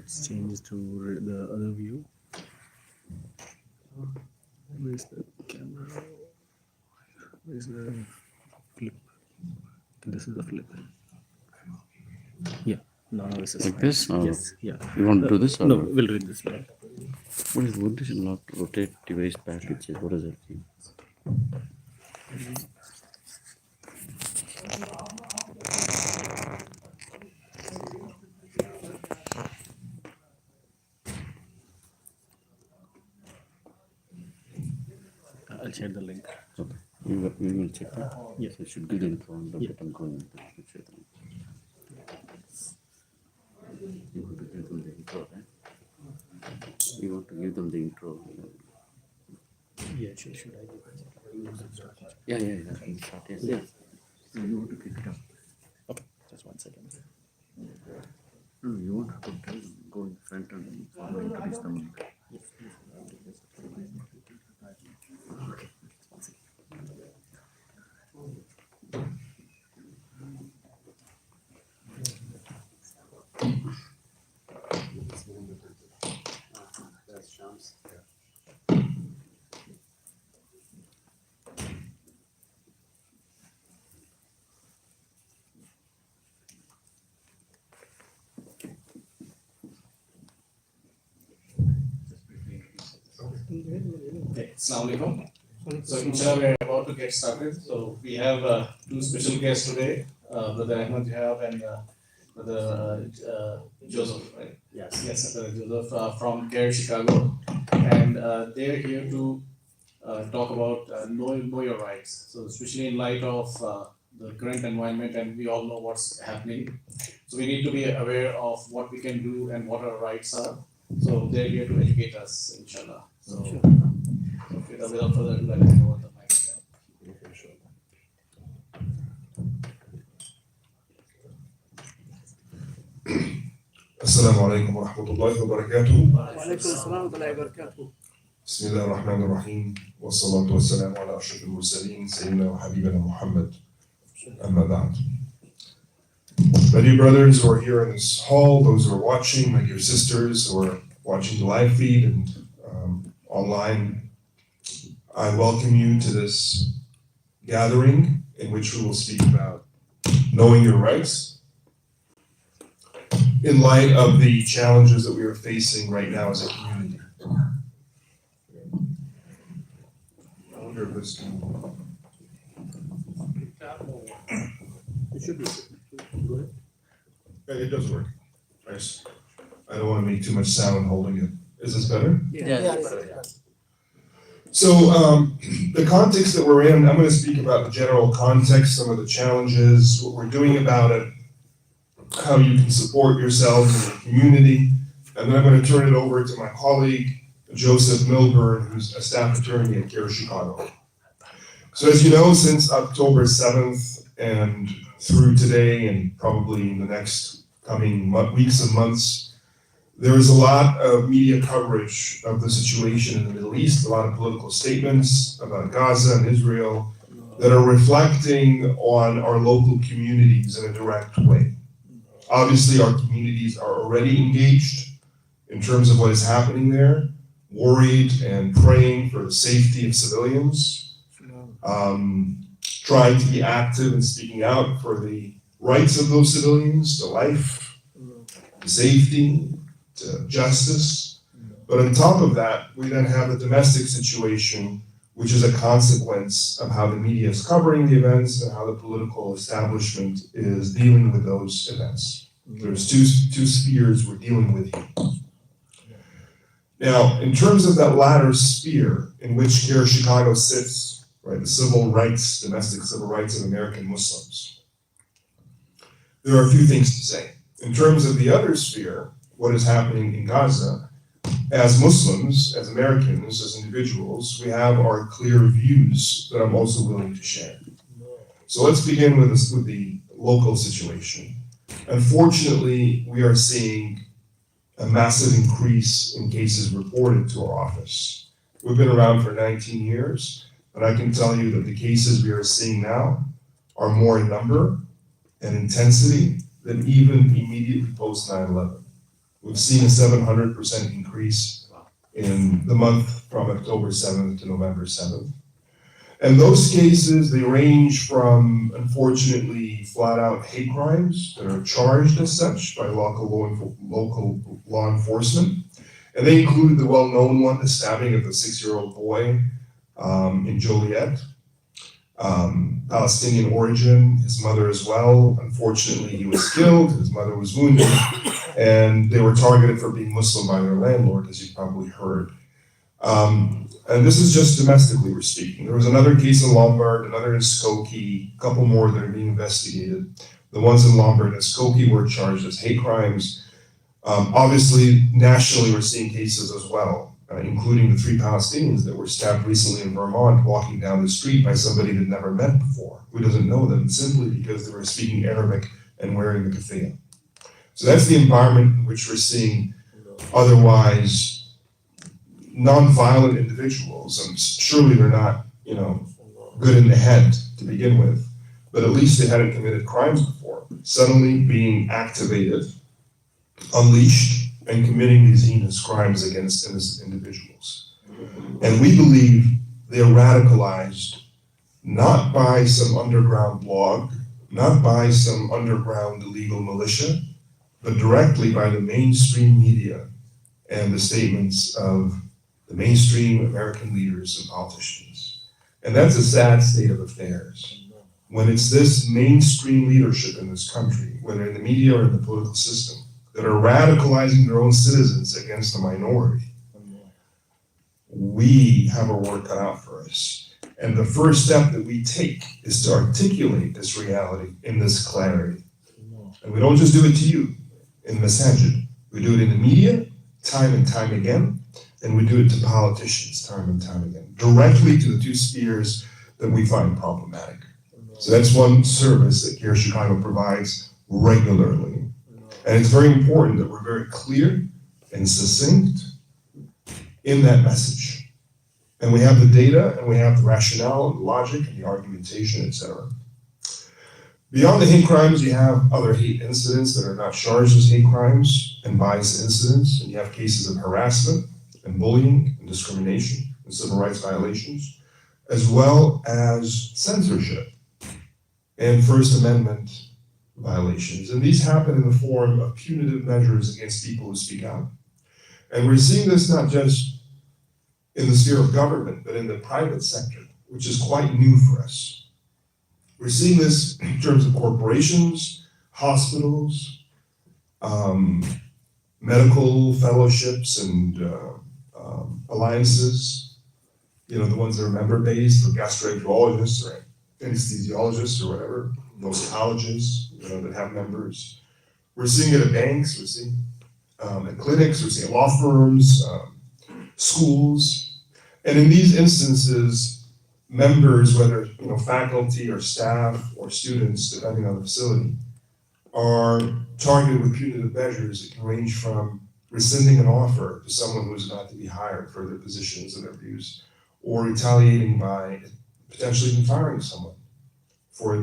Let's change to the other view. Where's the camera? Where's the flip? This is the flip. Yeah. No, this is Like fine. this? Or Yes. Yeah. you want to do this? Or No, not? we'll read this one. What is not rotate device back? It says, what does that mean? I'll share the link. Okay. We will check that. Yes. So it should give the intro and Yeah. I'm going to share the link. You want to give them the intro, right? You want to give them the intro. Yeah, sure. Should I do that? Yeah. In short, yes. Yeah. So you want to pick it up. Okay, just 1 second. No, you want to go in front and follow introduce them. Yes, please. I'll do this. Okay. 1 second. That's Shams. Okay, Assalamualaikum. So inshallah we are about to get started. So we have two special guests today, Brother Ahmad Jihab and Brother Joseph, right? Yes, Brother Joseph from CAIR-Chicago. And they're here to talk about know your rights. So especially in light of the current environment, and we all know what's happening. So we need to be aware of what we can do and what our rights are. So they're here to educate us, inshallah. So without further ado, I'll hand over the mic. السلام عليكم ورحمة الله وبركاته. وعليكم السلام ورحمة الله وبركاته. بسم الله الرحمن الرحيم والصلاة والسلام على أشرف المرسلين سيدنا وحبيبنا محمد. أما بعد. My dear brothers who are here in this hall, those who are watching, my dear sisters who are watching the live feed and online, I welcome you to this gathering in which we will speak about knowing your rights in light of the challenges that we are facing right now as a community. I wonder if this can... It should be. Go ahead. It does work. Nice. I don't want to make too much sound holding it. Is this better? Yeah. So the context that we're in, I'm going to speak about the general context, some of the challenges, what we're doing about it, how you can support yourself and your community, and then I'm going to turn it over to my colleague, Joseph Milburn, who's a staff attorney at CAIR-Chicago. So as you know, since October 7th and through today and probably in the next coming weeks and months, there is a lot of media coverage of the situation in the Middle East, a lot of political statements about Gaza and Israel that are reflecting on our local communities in a direct way. Obviously, our communities are already engaged in terms of what is happening there, worried and praying for the safety of civilians, trying to be active and speaking out for the rights of those civilians to life, to safety, to justice. But on top of that, we then have the domestic situation, which is a consequence of how the media is covering the events and how the political establishment is dealing with those events. There's two spheres we're dealing with here. Now, in terms of that latter sphere in which CAIR-Chicago sits, right, the civil rights, domestic civil rights of American Muslims, there are a few things to say. In terms of the other sphere, what is happening in Gaza, as Muslims, as Americans, as individuals, we have our clear views that I'm also willing to share. So let's begin with the local situation. Unfortunately, we are seeing a massive increase in cases reported to our office. We've been around for 19 years, and I can tell you that the cases we are seeing now are more in number and intensity than even immediately post 9/11. We've seen a 700% increase in the month from October 7th to November 7th. And those cases, they range from, unfortunately, flat-out hate crimes that are charged as such by local law enforcement. And they include the well-known one, the stabbing of the 6-year-old boy in Joliet. Palestinian origin, his mother as well. Unfortunately, he was killed, his mother was wounded, and they were targeted for being Muslim by their landlord, as you've probably heard. And this is just domestically we're speaking. There was another case in Lombard, another in Skokie, a couple more that are being investigated. The ones in Lombard and Skokie were charged as hate crimes. Obviously, nationally, we're seeing cases as well, including the 3 Palestinians that were stabbed recently in Vermont walking down the street by somebody they'd never met before, who doesn't know them, simply because they were speaking Arabic and wearing the keffiyeh. So that's the environment in which we're seeing otherwise non-violent individuals, and surely they're not, good in the head to begin with, but at least they hadn't committed crimes before, suddenly being activated, unleashed, and committing these heinous crimes against innocent individuals. And we believe they're radicalized not by some underground blog, not by some underground illegal militia, but directly by the mainstream media and the statements of the mainstream American leaders and politicians. And that's a sad state of affairs. When it's this mainstream leadership in this country, whether in the media or in the political system, that are radicalizing their own citizens against a minority, we have our work cut out for us. And the first step that we take is to articulate this reality in this clarity. And we don't just do it to you in Masajid. We do it in the media, time and time again, and we do it to politicians time and time again, directly to the 2 spheres that we find problematic. So that's one service that CAIR-Chicago provides regularly. And it's very important that we're very clear and succinct in that message. And we have the data, and we have the rationale, and the logic, and the argumentation, etc. Beyond the hate crimes, you have other hate incidents that are not charged as hate crimes and bias incidents, and you have cases of harassment and bullying and discrimination and civil rights violations, as well as censorship and First Amendment violations. And these happen in the form of punitive measures against people who speak out. And we're seeing this not just in the sphere of government, but in the private sector, which is quite new for us. We're seeing this in terms of corporations, hospitals, medical fellowships and alliances, the ones that are member-based for gastroenterologists or anesthesiologists or whatever, those colleges, that have members. We're seeing it at banks, we're seeing at clinics, we're seeing law firms, schools. And in these instances, members, whether faculty or staff or students, depending on the facility, are targeted with punitive measures that can range from rescinding an offer to someone who's about to be hired for their positions and their views, or retaliating by potentially even firing someone for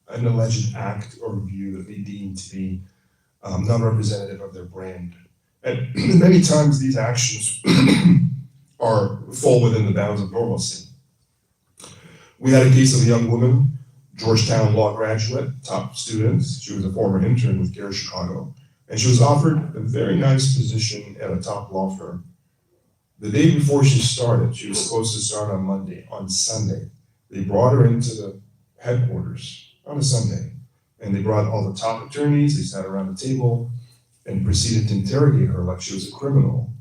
an alleged act or view that they deem to be non-representative of their brand. And many times these actions fall within the bounds of normalcy. We had a case of a young woman, Georgetown law graduate, top student. She was a former intern with CAIR-Chicago, and she was offered a very nice position at a top law firm. The day before she started, she was supposed to start on Monday. On Sunday, they brought her into the headquarters on a Sunday, and they brought all the top attorneys. They sat around the table and proceeded to interrogate her like she was a criminal,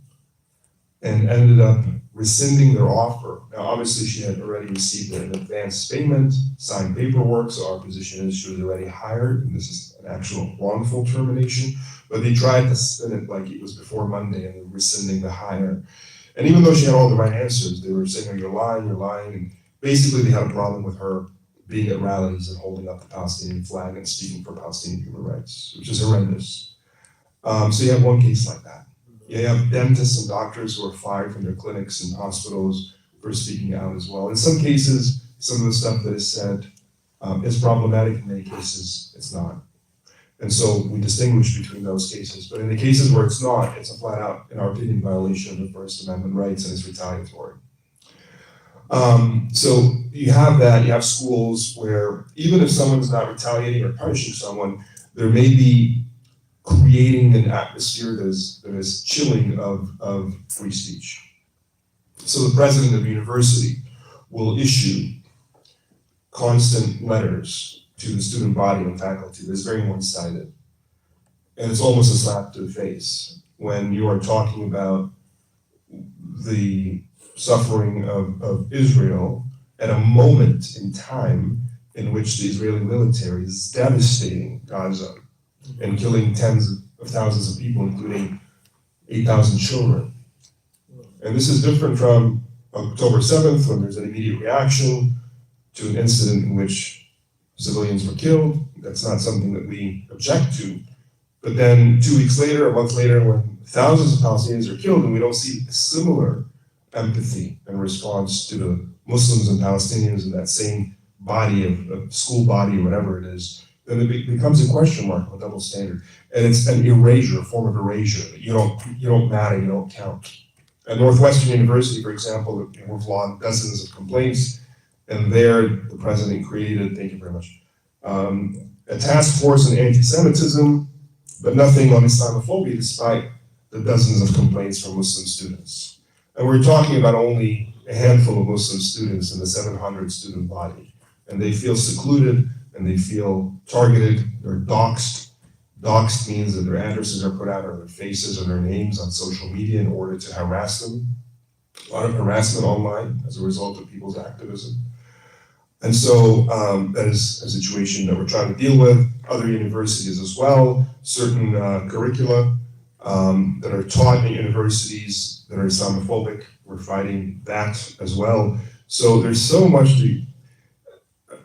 and ended up rescinding their offer. Now, obviously, she had already received an advance payment, signed paperwork, so our position is she was already hired, and this is an actual wrongful termination, but they tried to spin it like it was before Monday and rescinding the hire. And even though she had all the right answers, they were saying, you're lying, and basically they had a problem with her being at rallies and holding up the Palestinian flag and speaking for Palestinian human rights, which is horrendous. So you have one case like that. You have dentists and doctors who are fired from their clinics and hospitals for speaking out as well. In some cases, some of the stuff that is said is problematic. In many cases, it's not. And so we distinguish between those cases. But in the cases where it's not, it's a flat out, in our opinion, violation of the First Amendment rights and it's retaliatory. So you have that, you have schools where even if someone's not retaliating or punishing someone, there may be creating an atmosphere that is chilling of free speech. So the president of the university will issue constant letters to the student body and faculty that's very one-sided. And it's almost a slap to the face when you are talking about the suffering of Israel at a moment in time in which the Israeli military is devastating Gaza and killing tens of thousands of people, including 8,000 children. And this is different from October 7th, when there's an immediate reaction to an incident in which civilians were killed. That's not something that we object to. But then 2 weeks later, a month later, when thousands of Palestinians are killed and we don't see a similar empathy and response to the Muslims and Palestinians in that same body of school body or whatever it is, then it becomes a question mark of a double standard. And it's an erasure, a form of erasure. You don't matter, you don't count. At Northwestern University, for example, we've logged dozens of complaints, and there the president created, thank you very much, a task force on anti-Semitism, but nothing on Islamophobia, despite the dozens of complaints from Muslim students. And we're talking about only a handful of Muslim students in the 700 student body. And they feel secluded and they feel targeted, they're doxxed. Doxxed means that their addresses are put out or their faces or their names on social media in order to harass them. A lot of harassment online as a result of people's activism. And so that is a situation that we're trying to deal with. Other universities as well, certain curricula that are taught in universities that are Islamophobic, we're fighting that as well. So there's so much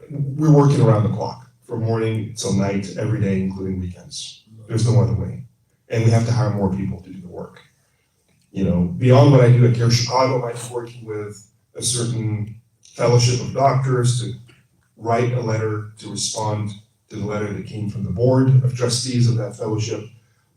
we're working around the clock from morning till night, every day, including weekends. There's no other way. And we have to hire more people to do the work. You know, beyond what I do at CAIR-Chicago, I'm working with a certain fellowship of doctors to write a letter to respond to the letter that came from the board of trustees of that fellowship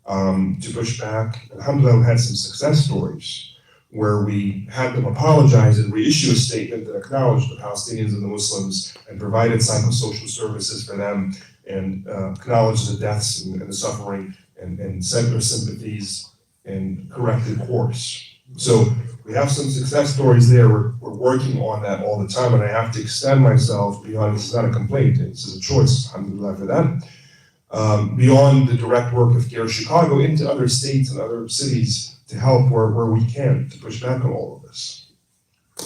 to push back. And alhamdulillah, we had some success stories where we had them apologize and reissue a statement that acknowledged the Palestinians and the Muslims and provided psychosocial services for them and acknowledged the deaths and the suffering and sent their sympathies and corrected course. So we have some success stories there. We're working on that all the time, and I have to extend myself beyond, this is not a complaint, this is a choice, alhamdulillah for that, beyond the direct work of CAIR-Chicago into other states and other cities to help where we can to push back on all of this,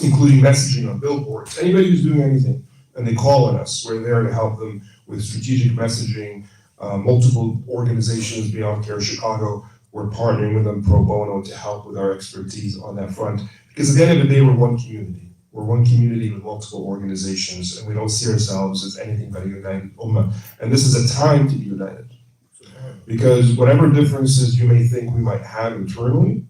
including messaging on billboards. Anybody who's doing anything and they call on us, we're there to help them with strategic messaging, multiple organizations beyond CAIR-Chicago. We're partnering with them pro bono to help with our expertise on that front. Because at the end of the day, we're one community. We're one community with multiple organizations, and we don't see ourselves as anything but a united ummah. And this is a time to be united. Because whatever differences you may think we might have internally,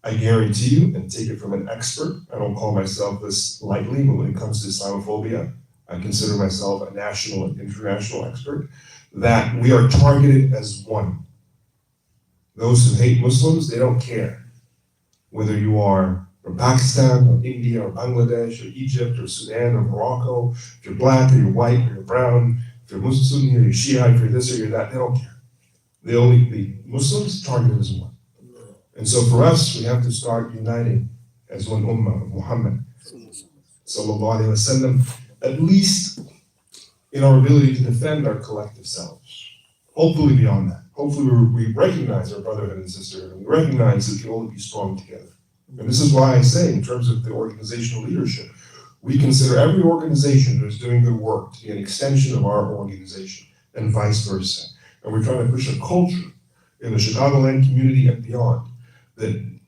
I guarantee you, and take it from an expert, I don't call myself this lightly, but when it comes to Islamophobia, I consider myself a national and international expert, that we are targeted as one. Those who hate Muslims, they don't care whether you are from Pakistan or India or Bangladesh or Egypt or Sudan or Morocco, if you're black or you're white or you're brown, if you're Muslim or you're Shia, if you're this or you're that, they don't care. The Muslims targeted as one. And so for us, we have to start uniting as one ummah of Muhammad sallallahu alaihi wasallam, at least in our ability to defend our collective selves. Hopefully beyond that. Hopefully we recognize our brotherhood and sisterhood, and we recognize that we can only be strong together. And this is why I say, in terms of the organizational leadership, we consider every organization that is doing good work to be an extension of our organization, and vice versa. And we're trying to push a culture in the Chicagoland community and beyond that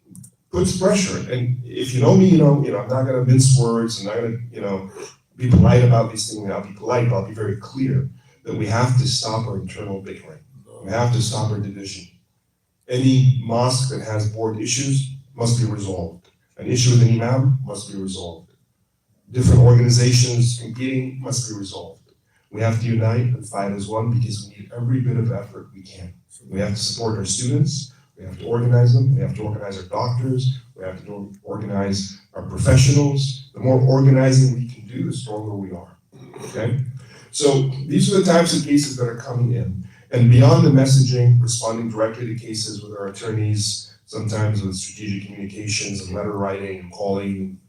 puts pressure. And if you know me, you know, I'm not gonna mince words, I'm not gonna, be polite about these things. I'll be polite, but I'll be very clear that we have to stop our internal bickering. We have to stop our division. Any mosque that has board issues must be resolved. An issue with an imam must be resolved. Different organizations competing must be resolved. We have to unite and fight as one because we need every bit of effort we can. We have to support our students, we have to organize them, we have to organize our doctors, we have to organize our professionals. The more organizing we can do, the stronger we are, okay? So these are the types of cases that are coming in. And beyond the messaging, responding directly to cases with our attorneys, sometimes with strategic communications and letter writing and calling,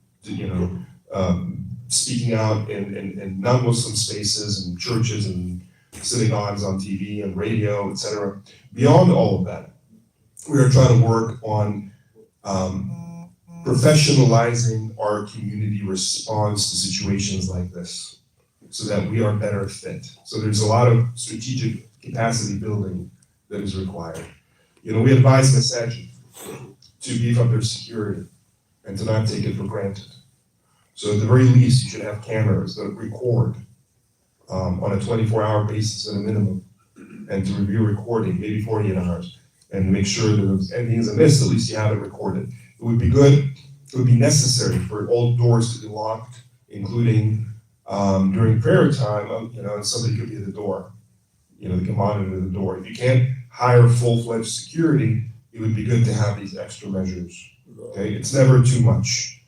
speaking out in non-Muslim spaces and churches and synagogues on TV and radio, etc. Beyond all of that, we are trying to work on professionalizing our community response to situations like this so that we are better fit. So there's a lot of strategic capacity building that is required. We advise Masajid to beef up their security and to not take it for granted. So at the very least, you should have cameras that record on a 24-hour basis at a minimum, and to review recording, maybe 48 hours, and make sure that if anything is amiss, at least you have it recorded. It would be good, it would be necessary for all doors to be locked, including during prayer time, and somebody could be at the door. They can monitor the door. If you can't hire full-fledged security, it would be good to have these extra measures, okay? It's never too much.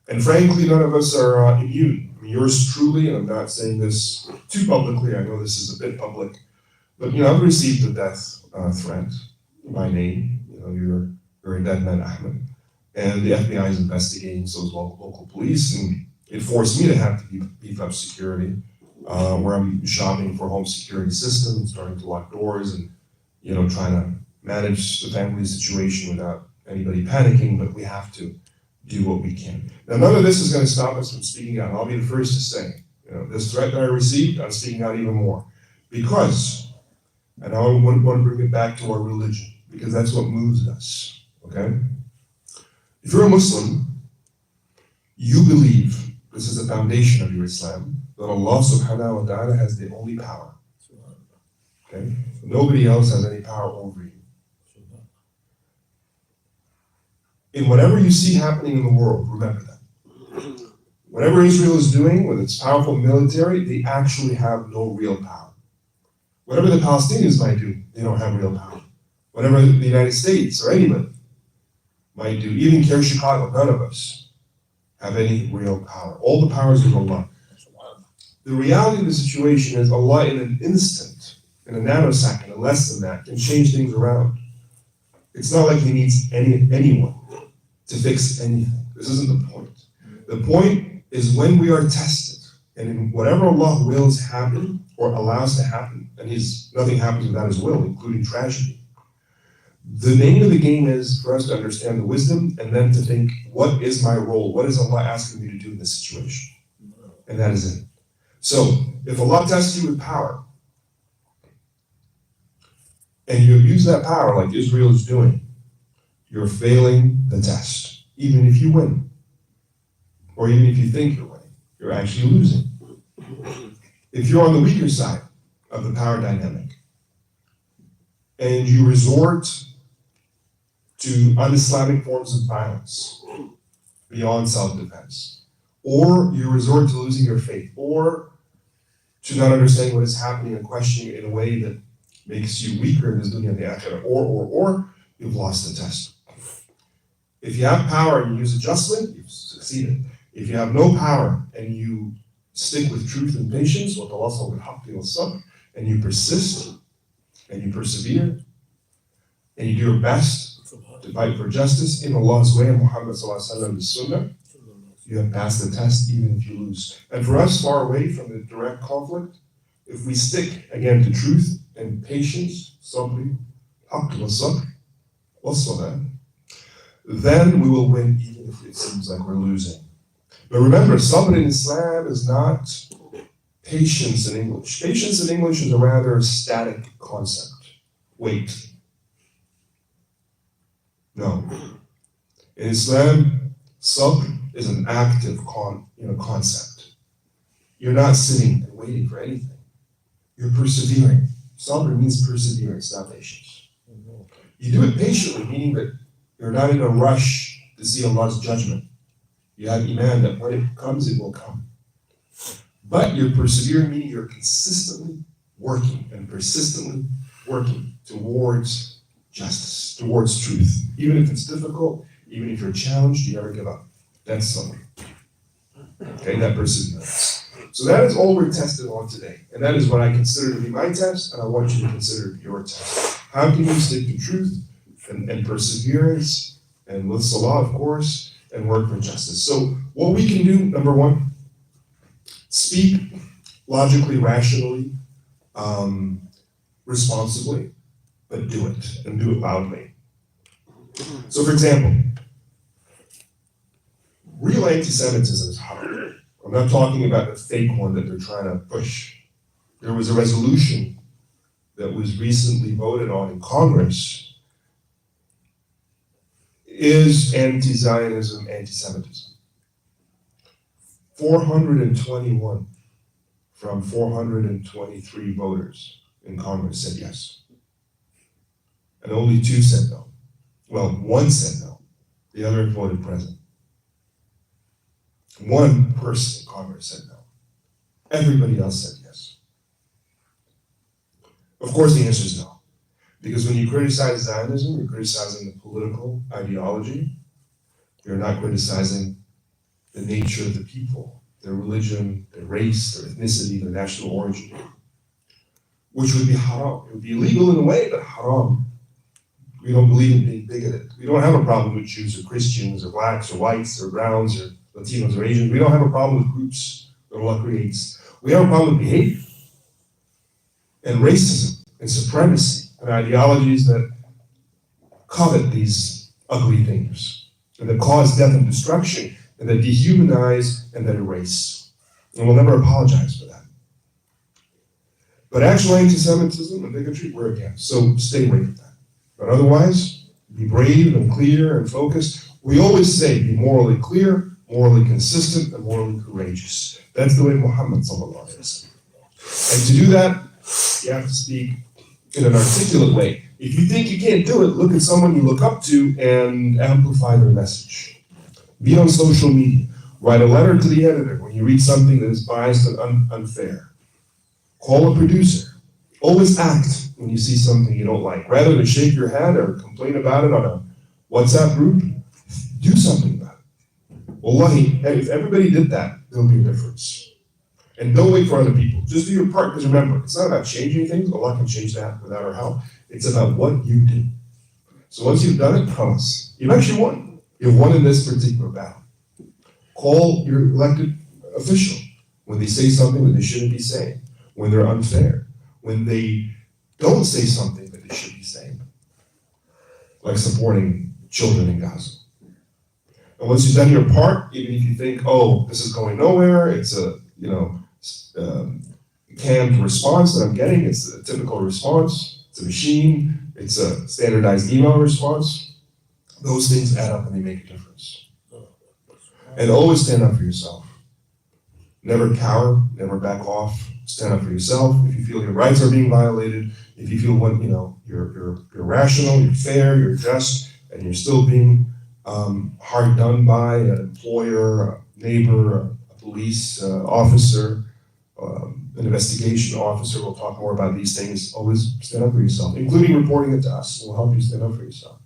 And frankly, none of us are immune. I mean, yours truly, and I'm not saying this too publicly, I know this is a bit public, but I've received a death threat in my name. You're a dead man, Ahmed. And the FBI is investigating, so is local police, and it forced me to have to beef up security, where I'm shopping for home security systems, starting to lock doors, and trying to manage the family situation without anybody panicking, but we have to do what we can. Now, none of this is going to stop us from speaking out. I'll be the first to say, this threat that I received, I'm speaking out even more. Because, and I want to bring it back to our religion, because that's what moves us, okay? If you're a Muslim, you believe, this is the foundation of your Islam, that Allah subhanahu wa ta'ala has the only power, okay? Nobody else has any power over you. In whatever you see happening in the world, remember that. Whatever Israel is doing with its powerful military, they actually have no real power. Whatever the Palestinians might do, they don't have real power. Whatever the United States or anybody might do, even CAIR-Chicago, none of us have any real power. All the powers of Allah. The reality of the situation is Allah in an instant, in a nanosecond, and less than that, can change things around. It's not like He needs anyone to fix anything. This isn't the point. The point is when we are tested, and in whatever Allah wills happen or allows to happen, and nothing happens without His will, including tragedy. The name of the game is for us to understand the wisdom and then to think, what is my role? What is Allah asking me to do in this situation? And that is it. So, if Allah tests you with power, and you abuse that power like Israel is doing, you're failing the test, even if you win. Or even if you think you're winning, you're actually losing. If you're on the weaker side of the power dynamic, and you resort to un-Islamic forms of violence beyond self-defense, or you resort to losing your faith, or to not understanding what is happening and questioning it in a way that makes you weaker in this dunya and the akhirah, or you've lost the test. If you have power and you use it justly, you've succeeded. If you have no power and you stick with truth and patience, and you persist, and you persevere, and you do your best to fight for justice in Allah's way and Muhammad Sunnah, you have passed the test even if you lose. And for us, far away from the direct conflict, if we stick again to truth and patience, then we will win even if it seems like we're losing. But remember, sabr in Islam is not patience in English. Patience in English is a rather static concept. Wait. No. In Islam, sabr is an active concept. You're not sitting and waiting for anything. You're persevering. Sabr means perseverance, not patience. You do it patiently, meaning that you're not in a rush to see Allah's judgment. You have iman that when it comes, it will come. But you're persevering, meaning you're consistently working and persistently working towards justice, towards truth. Even if it's difficult, even if you're challenged, you never give up. That's something. Okay, that perseverance. So that is all we're tested on today. And that is what I consider to be my test, and I want you to consider your test. How can you stick to truth and perseverance, and with Salah, of course, and work for justice? So what we can do, number one, speak logically, rationally, responsibly, but do it, and do it loudly. So for example, real anti-Semitism is hard. I'm not talking about the fake one that they're trying to push. There was a resolution that was recently voted on in Congress. Is anti-Zionism anti-Semitism? 421 from 423 voters in Congress said yes. And only 2 said no. Well, 1 said no. The other voted present. 1 person in Congress said no. Everybody else said yes. Of course, the answer is no. Because when you criticize Zionism, you're criticizing the political ideology. You're not criticizing the nature of the people, their religion, their race, their ethnicity, their national origin, which would be haram. It would be illegal in a way, but haram. We don't believe in being bigoted. We don't have a problem with Jews or Christians or blacks or whites or browns or Latinos or Asians. We don't have a problem with groups that Allah creates. We have a problem with behavior and racism and supremacy and ideologies that covet these ugly things and that cause death and destruction and that dehumanize and that erase. And we'll never apologize for that. But actual anti-Semitism and bigotry, we're against. So stay away from that. But otherwise, be brave and clear and focused. We always say be morally clear, morally consistent, and morally courageous. That's the way Muhammad sallallahu alaihi wasallam. And to do that, you have to speak in an articulate way. If you think you can't do it, look at someone you look up to and amplify their message. Be on social media. Write a letter to the editor when you read something that is biased and unfair. Call a producer. Always act when you see something you don't like. Rather than shake your head or complain about it on a WhatsApp group, do something about it. Wallahi, if everybody did that, there'll be a difference. And don't wait for other people. Just do your part, because remember, it's not about changing things. Allah can change that without our help. It's about what you do. So once you've done it, promise. You've actually won. You've won in this particular battle. Call your elected official when they say something that they shouldn't be saying, when they're unfair, when they don't say something that they should be saying, like supporting children in Gaza. And once you've done your part, even if you think, oh, this is going nowhere, it's a canned response that I'm getting, it's a typical response, it's a machine, it's a standardized email response, those things add up and they make a difference. And always stand up for yourself. Never cower, never back off. Stand up for yourself. If you feel your rights are being violated, if you feel you're rational, you're fair, you're just, and you're still being hard done by an employer, a neighbor, a police officer, an investigation officer, we'll talk more about these things. Always stand up for yourself, including reporting it to us. We'll help you stand up for yourself.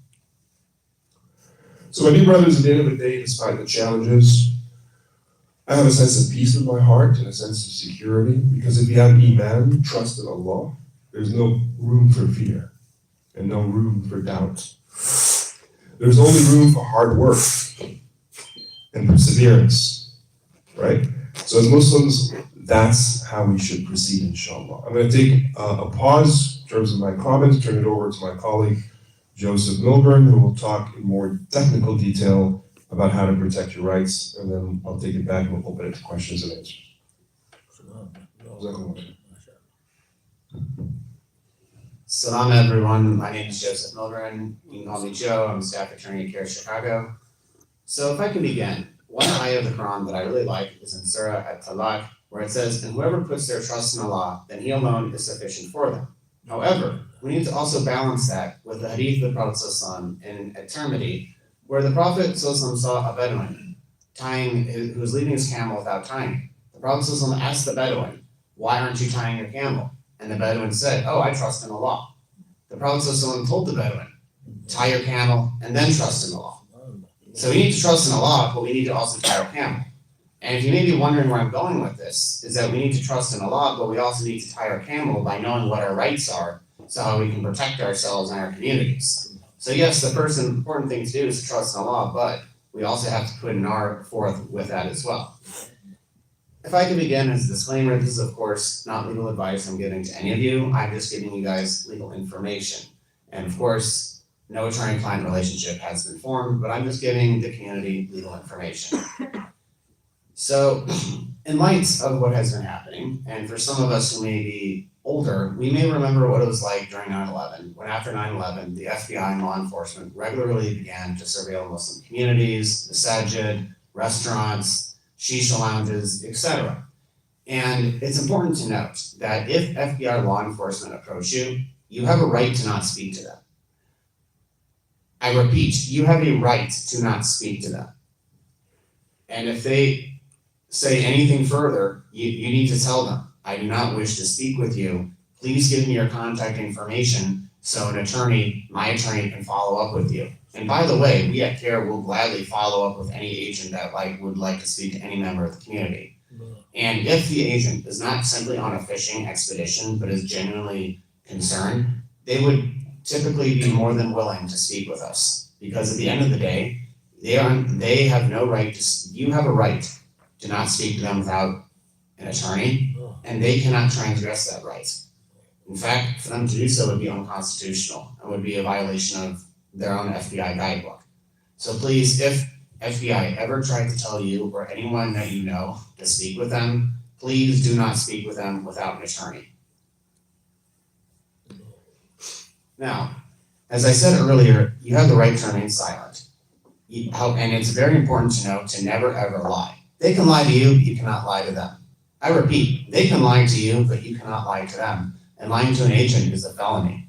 So my dear brothers, at the end of the day, despite the challenges, I have a sense of peace in my heart and a sense of security, because if you have Iman, trust in Allah, there's no room for fear and no room for doubt. There's only room for hard work and perseverance, right? So as Muslims, that's how we should proceed, inshallah. I'm going to take a pause in terms of my comments, turn it over to my colleague, Joseph Milburn, who will talk in more technical detail about how to protect your rights, and then I'll take it back and we'll open it to questions and answers. Salam everyone, my name is Joseph Milburn. You can call me Joe, I'm a staff attorney at CAIR-Chicago. So if I can begin, one ayah of the Quran that I really like is in Surah At-Talaq, where it says, and whoever puts their trust in Allah, then He alone is sufficient for them. However, we need to also balance that with the hadith of the Prophet ﷺ in At-Tirmidhi, where the Prophet ﷺ saw a Bedouin who was leading his camel without tying it. The Prophet ﷺ asked the Bedouin, why aren't you tying your camel? And the Bedouin said, oh, I trust in Allah. The Prophet ﷺ told the Bedouin, tie your camel and then trust in Allah. So we need to trust in Allah, but we need to also tie our camel. And if you may be wondering where I'm going with this, is that we need to trust in Allah, but we also need to tie our camel by knowing what our rights are, so how we can protect ourselves and our communities. So yes, the first important thing to do is to trust in Allah, but we also have to put an R forth with that as well. If I can begin as a disclaimer, this is of course not legal advice I'm giving to any of you. I'm just giving you guys legal information. And of course, no attorney-client relationship has been formed, but I'm just giving the community legal information. So, in light of what has been happening, and for some of us who may be older, we may remember what it was like during 9/11, when after 9/11, the FBI and law enforcement regularly began to surveil Muslim communities, masajid, restaurants, shisha lounges, etc. And it's important to note that if FBI law enforcement approach you, you have a right to not speak to them. I repeat, you have a right to not speak to them. And if they say anything further, you need to tell them, I do not wish to speak with you. Please give me your contact information so my attorney can follow up with you. And by the way, we at CAIR will gladly follow up with any agent that would like to speak to any member of the community. And if the agent is not simply on a fishing expedition, but is genuinely concerned, they would typically be more than willing to speak with us. Because at the end of the day, they have no right you have a right to not speak to them without an attorney, and they cannot transgress that right. In fact, for them to do so would be unconstitutional and would be a violation of their own FBI guidebook. So please, if FBI ever tried to tell you or anyone that you know to speak with them, please do not speak with them without an attorney. Now, as I said earlier, you have the right to remain silent. And it's very important to know to never ever lie. They can lie to you, you cannot lie to them. I repeat, they can lie to you, but you cannot lie to them. And lying to an agent is a felony.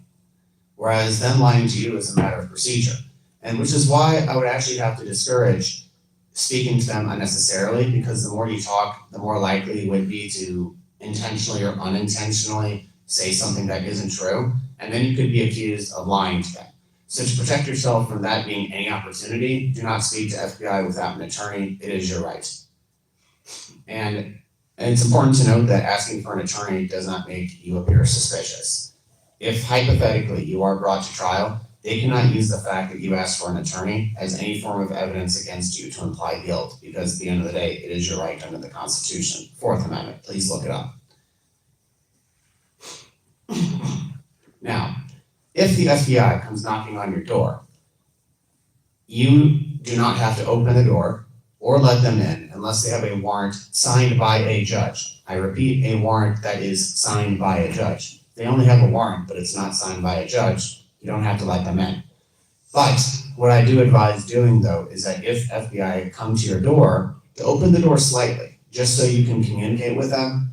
Whereas them lying to you is a matter of procedure. And which is why I would actually have to discourage speaking to them unnecessarily, because the more you talk, the more likely you would be to intentionally or unintentionally say something that isn't true. And then you could be accused of lying to them. So to protect yourself from that being any opportunity, do not speak to FBI without an attorney. It is your right. And it's important to note that asking for an attorney does not make you appear suspicious. If hypothetically you are brought to trial, they cannot use the fact that you asked for an attorney as any form of evidence against you to imply guilt, because at the end of the day, it is your right under the Constitution. Fourth Amendment, please look it up. Now, if the FBI comes knocking on your door, you do not have to open the door or let them in unless they have a warrant signed by a judge. I repeat, a warrant that is signed by a judge. If they only have a warrant, but it's not signed by a judge, you don't have to let them in. But what I do advise doing though is that if FBI come to your door, to open the door slightly, just so you can communicate with them,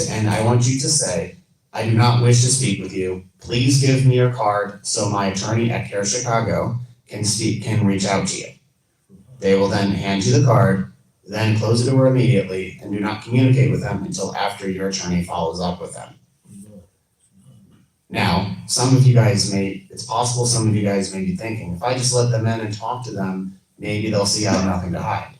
and I want you to say, I do not wish to speak with you. Please give me your card so my attorney at CAIR-Chicago can reach out to you. They will then hand you the card, then close the door immediately, and do not communicate with them until after your attorney follows up with them. Now, it's possible some of you guys may be thinking, if I just let them in and talk to them, maybe they'll see I have nothing to hide.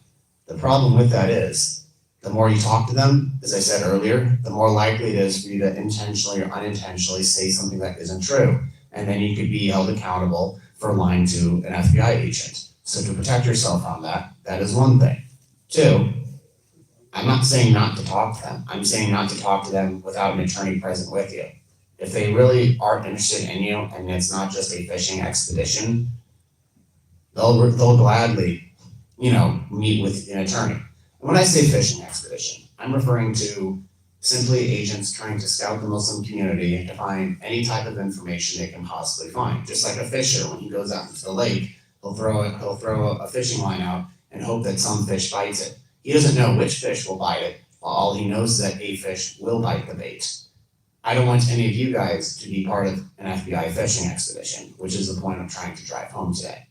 The problem with that is, the more you talk to them, as I said earlier, the more likely it is for you to intentionally or unintentionally say something that isn't true. And then you could be held accountable for lying to an FBI agent. So to protect yourself from that is one thing. Two, I'm not saying not to talk to them. I'm saying not to talk to them without an attorney present with you. If they really are interested in you and it's not just a fishing expedition, they'll gladly, meet with an attorney. And when I say fishing expedition, I'm referring to simply agents trying to scout the Muslim community to find any type of information they can possibly find. Just like a fisher, when he goes out into the lake, he'll throw a fishing line out and hope that some fish bites it. He doesn't know which fish will bite it. All he knows is that a fish will bite the bait. I don't want any of you guys to be part of an FBI fishing expedition, which is the point I'm trying to drive home today.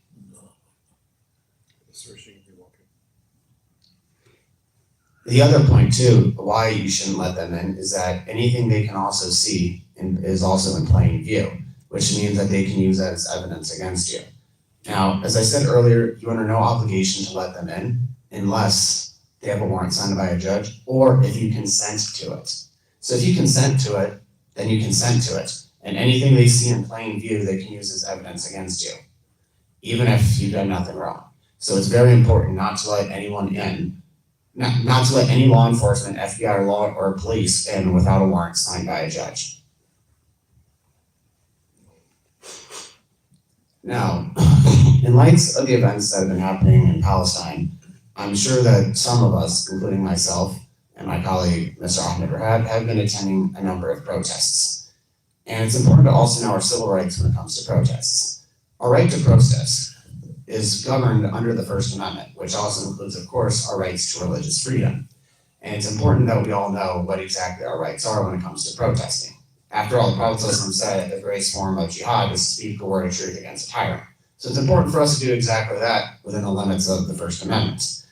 The other point too, why you shouldn't let them in, is that anything they can also see is also in plain view, which means that they can use that as evidence against you. Now, as I said earlier, you're under no obligation to let them in unless they have a warrant signed by a judge or if you consent to it. So if you consent to it, then you consent to it. And anything they see in plain view, they can use as evidence against you, even if you've done nothing wrong. So it's very important not to let anyone in, not to let any law enforcement, FBI or law or police in without a warrant signed by a judge. Now, in light of the events that have been happening in Palestine, I'm sure that some of us, including myself and my colleague, Mr. Ahmed Rahab, have been attending a number of protests. And it's important to also know our civil rights when it comes to protests. Our right to protest is governed under the First Amendment, which also includes, of course, our rights to religious freedom. And it's important that we all know what exactly our rights are when it comes to protesting. After all, the Prophet said the greatest form of jihad is to speak the word of truth against a tyrant. So it's important for us to do exactly that within the limits of the First Amendment.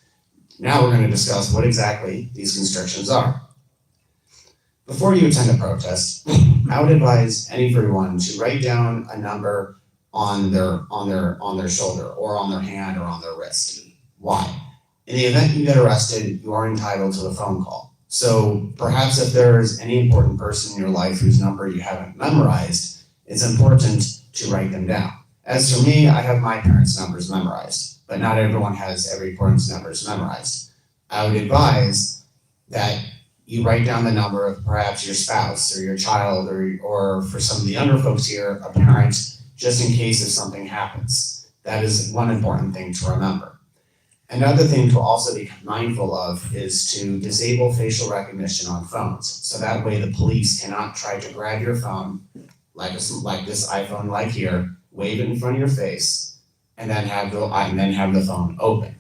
Now we're going to discuss what exactly these constrictions are. Before you attend a protest, I would advise everyone to write down a number on their shoulder or on their hand or on their wrist. Why? In the event you get arrested, you are entitled to a phone call. So perhaps if there is any important person in your life whose number you haven't memorized, it's important to write them down. As for me, I have my parents' numbers memorized, but not everyone has every person's numbers memorized. I would advise that you write down the number of perhaps your spouse or your child or for some of the younger folks here, a parent, just in case if something happens. That is one important thing to remember. Another thing to also be mindful of is to disable facial recognition on phones. So that way the police cannot try to grab your phone, like this iPhone like here, wave it in front of your face, and then have the phone open.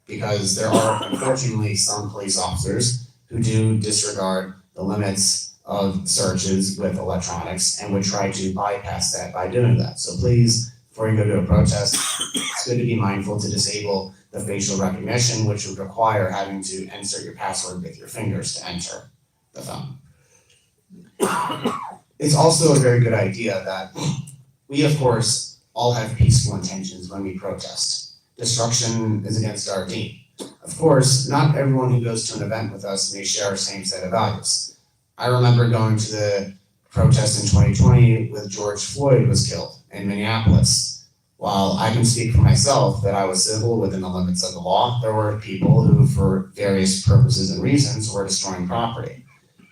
Because there are unfortunately some police officers who do disregard the limits of searches with electronics and would try to bypass that by doing that. So please, before you go to a protest, it's good to be mindful to disable the facial recognition, which would require having to insert your password with your fingers to enter the phone. It's also a very good idea that we, of course, all have peaceful intentions when we protest. Destruction is against our deen. Of course, not everyone who goes to an event with us may share our same set of values. I remember going to the protest in 2020 with George Floyd was killed in Minneapolis. While I can speak for myself that I was civil within the limits of the law, there were people who, for various purposes and reasons, were destroying property.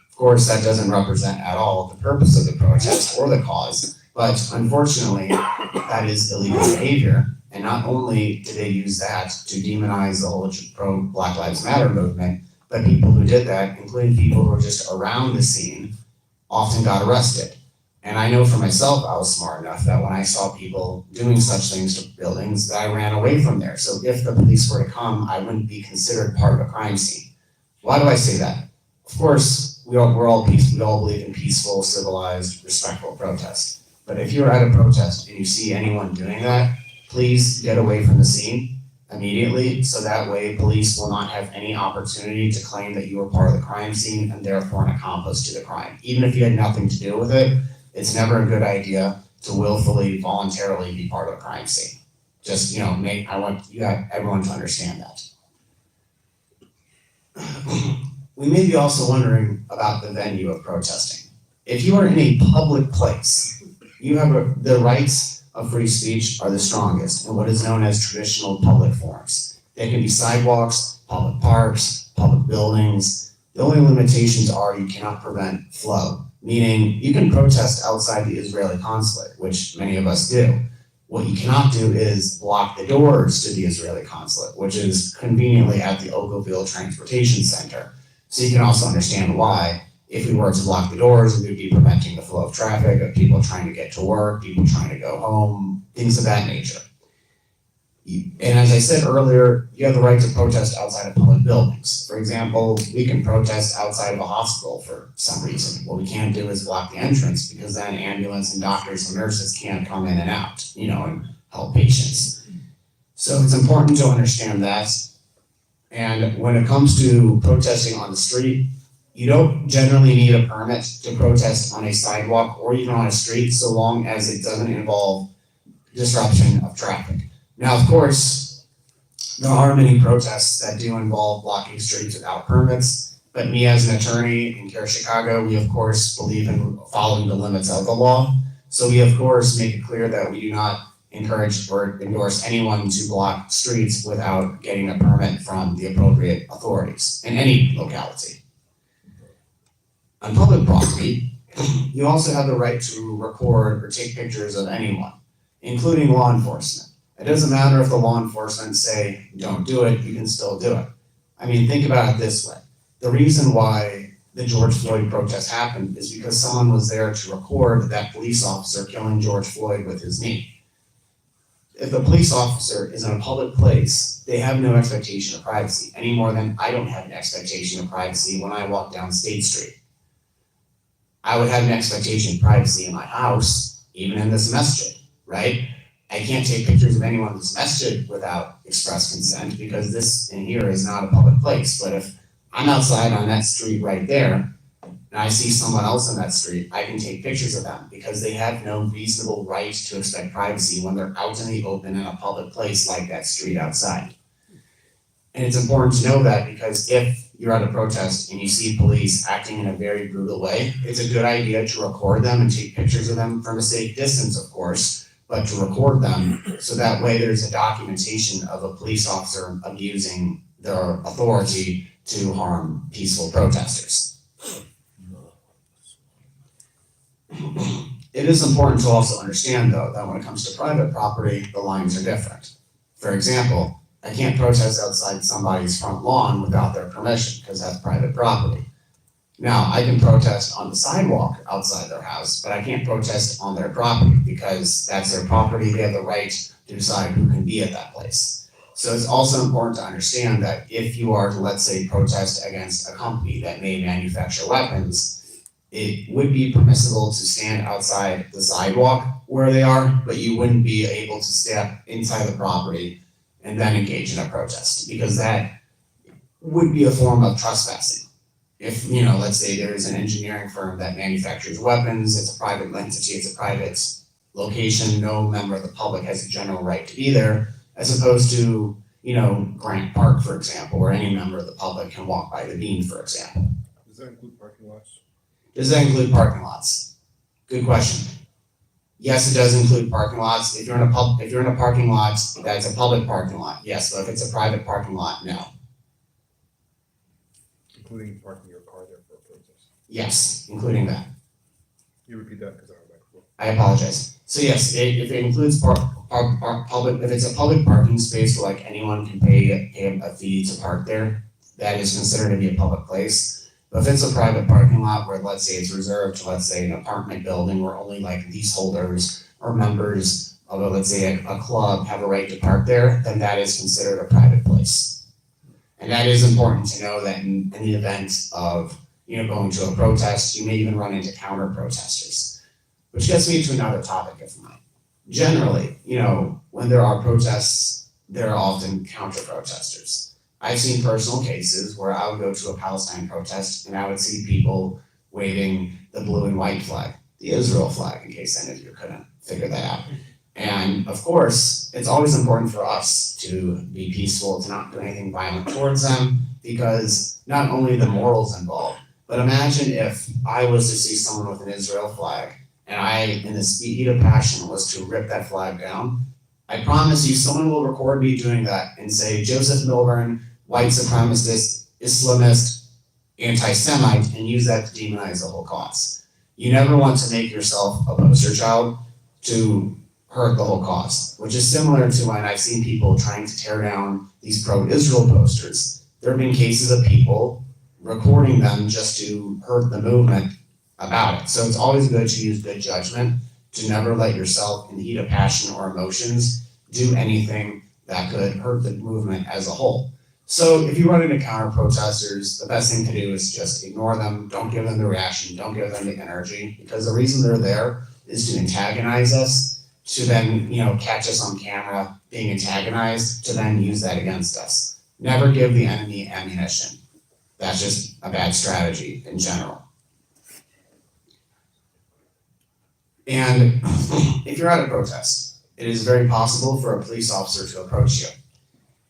Of course, that doesn't represent at all the purpose of the protest or the cause, but unfortunately, that is illegal behavior. And not only did they use that to demonize the whole pro-Black Lives Matter movement, but people who did that, including people who were just around the scene, often got arrested. And I know for myself, I was smart enough that when I saw people doing such things to buildings, that I ran away from there. So if the police were to come, I wouldn't be considered part of a crime scene. Why do I say that? Of course, we're all peaceful. We all believe in peaceful, civilized, respectful protest. But if you're at a protest and you see anyone doing that, please get away from the scene immediately, so that way police will not have any opportunity to claim that you were part of the crime scene and therefore an accomplice to the crime. Even if you had nothing to do with it, it's never a good idea to willfully, voluntarily be part of a crime scene. Just, I want everyone to understand that. We may be also wondering about the venue of protesting. If you are in a public place, you have the rights of free speech are the strongest in what is known as traditional public forums. They can be sidewalks, public parks, public buildings. The only limitations are you cannot prevent flow, meaning you can protest outside the Israeli consulate, which many of us do. What you cannot do is block the doors to the Israeli consulate, which is conveniently at the Oakville Transportation Center. So you can also understand why, if we were to block the doors, we would be preventing the flow of traffic, of people trying to get to work, people trying to go home, things of that nature. And as I said earlier, you have the right to protest outside of public buildings. For example, we can protest outside of a hospital for some reason. What we can't do is block the entrance, because then ambulance and doctors and nurses can't come in and out, and help patients. So it's important to understand that. And when it comes to protesting on the street, you don't generally need a permit to protest on a sidewalk or even on a street so long as it doesn't involve disruption of traffic. Now, of course, there are many protests that do involve blocking streets without permits, but me as an attorney in CAIR-Chicago, we of course believe in following the limits of the law. So we of course make it clear that we do not encourage or endorse anyone to block streets without getting a permit from the appropriate authorities in any locality. On public property, you also have the right to record or take pictures of anyone, including law enforcement. It doesn't matter if the law enforcement say, don't do it, you can still do it. I mean, think about it this way. The reason why the George Floyd protest happened is because someone was there to record that police officer killing George Floyd with his knee. If the police officer is in a public place, they have no expectation of privacy, any more than I don't have an expectation of privacy when I walk down State Street. I would have an expectation of privacy in my house, even in this masjid, right? I can't take pictures of anyone in this masjid without express consent because this in here is not a public place. But if I'm outside on that street right there, and I see someone else on that street, I can take pictures of them because they have no reasonable right to expect privacy when they're out in the open in a public place like that street outside. And it's important to know that because if you're at a protest and you see police acting in a very brutal way, it's a good idea to record them and take pictures of them from a safe distance, of course, but to record them so that way there's a documentation of a police officer abusing their authority to harm peaceful protesters. It is important to also understand, though, that when it comes to private property, the lines are different. For example, I can't protest outside somebody's front lawn without their permission because that's private property. Now, I can protest on the sidewalk outside their house, but I can't protest on their property because that's their property. They have the right to decide who can be at that place. So it's also important to understand that if you are to, let's say, protest against a company that may manufacture weapons, it would be permissible to stand outside the sidewalk where they are, but you wouldn't be able to step inside the property and then engage in a protest, because that would be a form of trespassing. If, let's say there is an engineering firm that manufactures weapons, it's a private entity, it's a private location, no member of the public has a general right to be there, as opposed to, Grant Park, for example, where any member of the public can walk by the beam, for example. Does that include parking lots? Does that include parking lots? Good question. Yes, it does include parking lots. If you're in a parking lot, that's a public parking lot. Yes, but if it's a private parking lot, no. Including parking your car there for a protest. Yes, including that. You repeat that because I don't like. I apologize. So yes, if it includes public, if it's a public parking space where like anyone can pay a fee to park there, that is considered to be a public place. But if it's a private parking lot where, let's say, it's reserved to, let's say, an apartment building where only like leaseholders or members of, let's say, a club have a right to park there, then that is considered a private place. And that is important to know that in the event of, going to a protest, you may even run into counter protesters. Which gets me to another topic of mine. Generally, when there are protests, there are often counter protesters. I've seen personal cases where I would go to a Palestine protest and I would see people waving the blue and white flag, the Israel flag, in case any of you couldn't figure that out. And of course, it's always important for us to be peaceful, to not do anything violent towards them, because not only the morals involved, but imagine if I was to see someone with an Israel flag and I, in the heat of passion, was to rip that flag down. I promise you, someone will record me doing that and say, Joseph Milburn, white supremacist, Islamist, anti-Semite, and use that to demonize the whole cause. You never want to make yourself a poster child to hurt the whole cause, which is similar to when I've seen people trying to tear down these pro-Israel posters. There have been cases of people recording them just to hurt the movement about it. So it's always good to use good judgment, to never let yourself, in the heat of passion or emotions, do anything that could hurt the movement as a whole. So if you run into counter protesters, the best thing to do is just ignore them, don't give them the reaction, don't give them the energy, because the reason they're there is to antagonize us, to then, catch us on camera being antagonized, to then use that against us. Never give the enemy ammunition. That's just a bad strategy in general. And if you're at a protest, it is very possible for a police officer to approach you.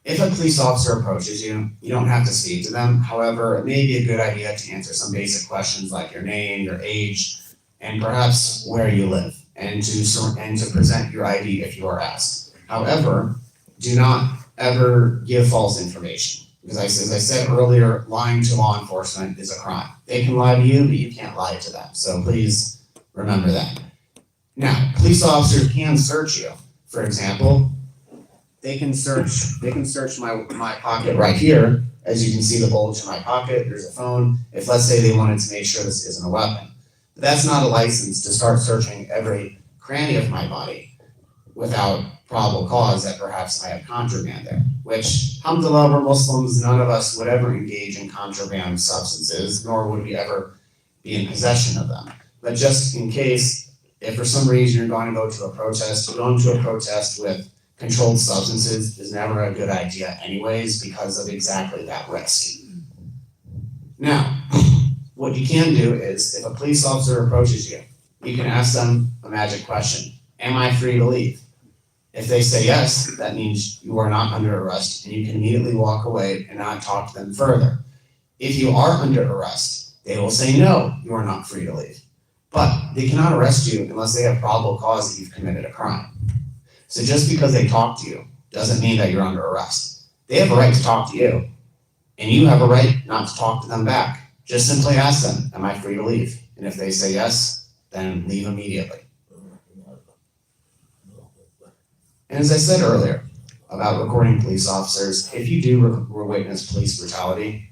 If a police officer approaches you, you don't have to speak to them. However, it may be a good idea to answer some basic questions like your name, your age, and perhaps where you live, and to present your ID if you are asked. However, do not ever give false information. Because as I said earlier, lying to law enforcement is a crime. They can lie to you, but you can't lie to them. So please remember that. Now, police officers can search you. For example, they can search my pocket right here. As you can see the bulge in my pocket, there's a phone. If let's say they wanted to make sure this isn't a weapon. But that's not a license to start searching every cranny of my body without probable cause that perhaps I have contraband there. Which, alhamdulillah, we're Muslims, none of us would ever engage in contraband substances, nor would we ever be in possession of them. But just in case, if for some reason you're going to go to a protest, going to a protest with controlled substances is never a good idea anyways because of exactly that risk. Now, what you can do is, if a police officer approaches you, you can ask them a magic question. Am I free to leave? If they say yes, that means you are not under arrest and you can immediately walk away and not talk to them further. If you are under arrest, they will say no, you are not free to leave. But they cannot arrest you unless they have probable cause that you've committed a crime. So just because they talk to you doesn't mean that you're under arrest. They have a right to talk to you, and you have a right not to talk to them back. Just simply ask them, am I free to leave? And if they say yes, then leave immediately. And as I said earlier about recording police officers, if you do witness police brutality,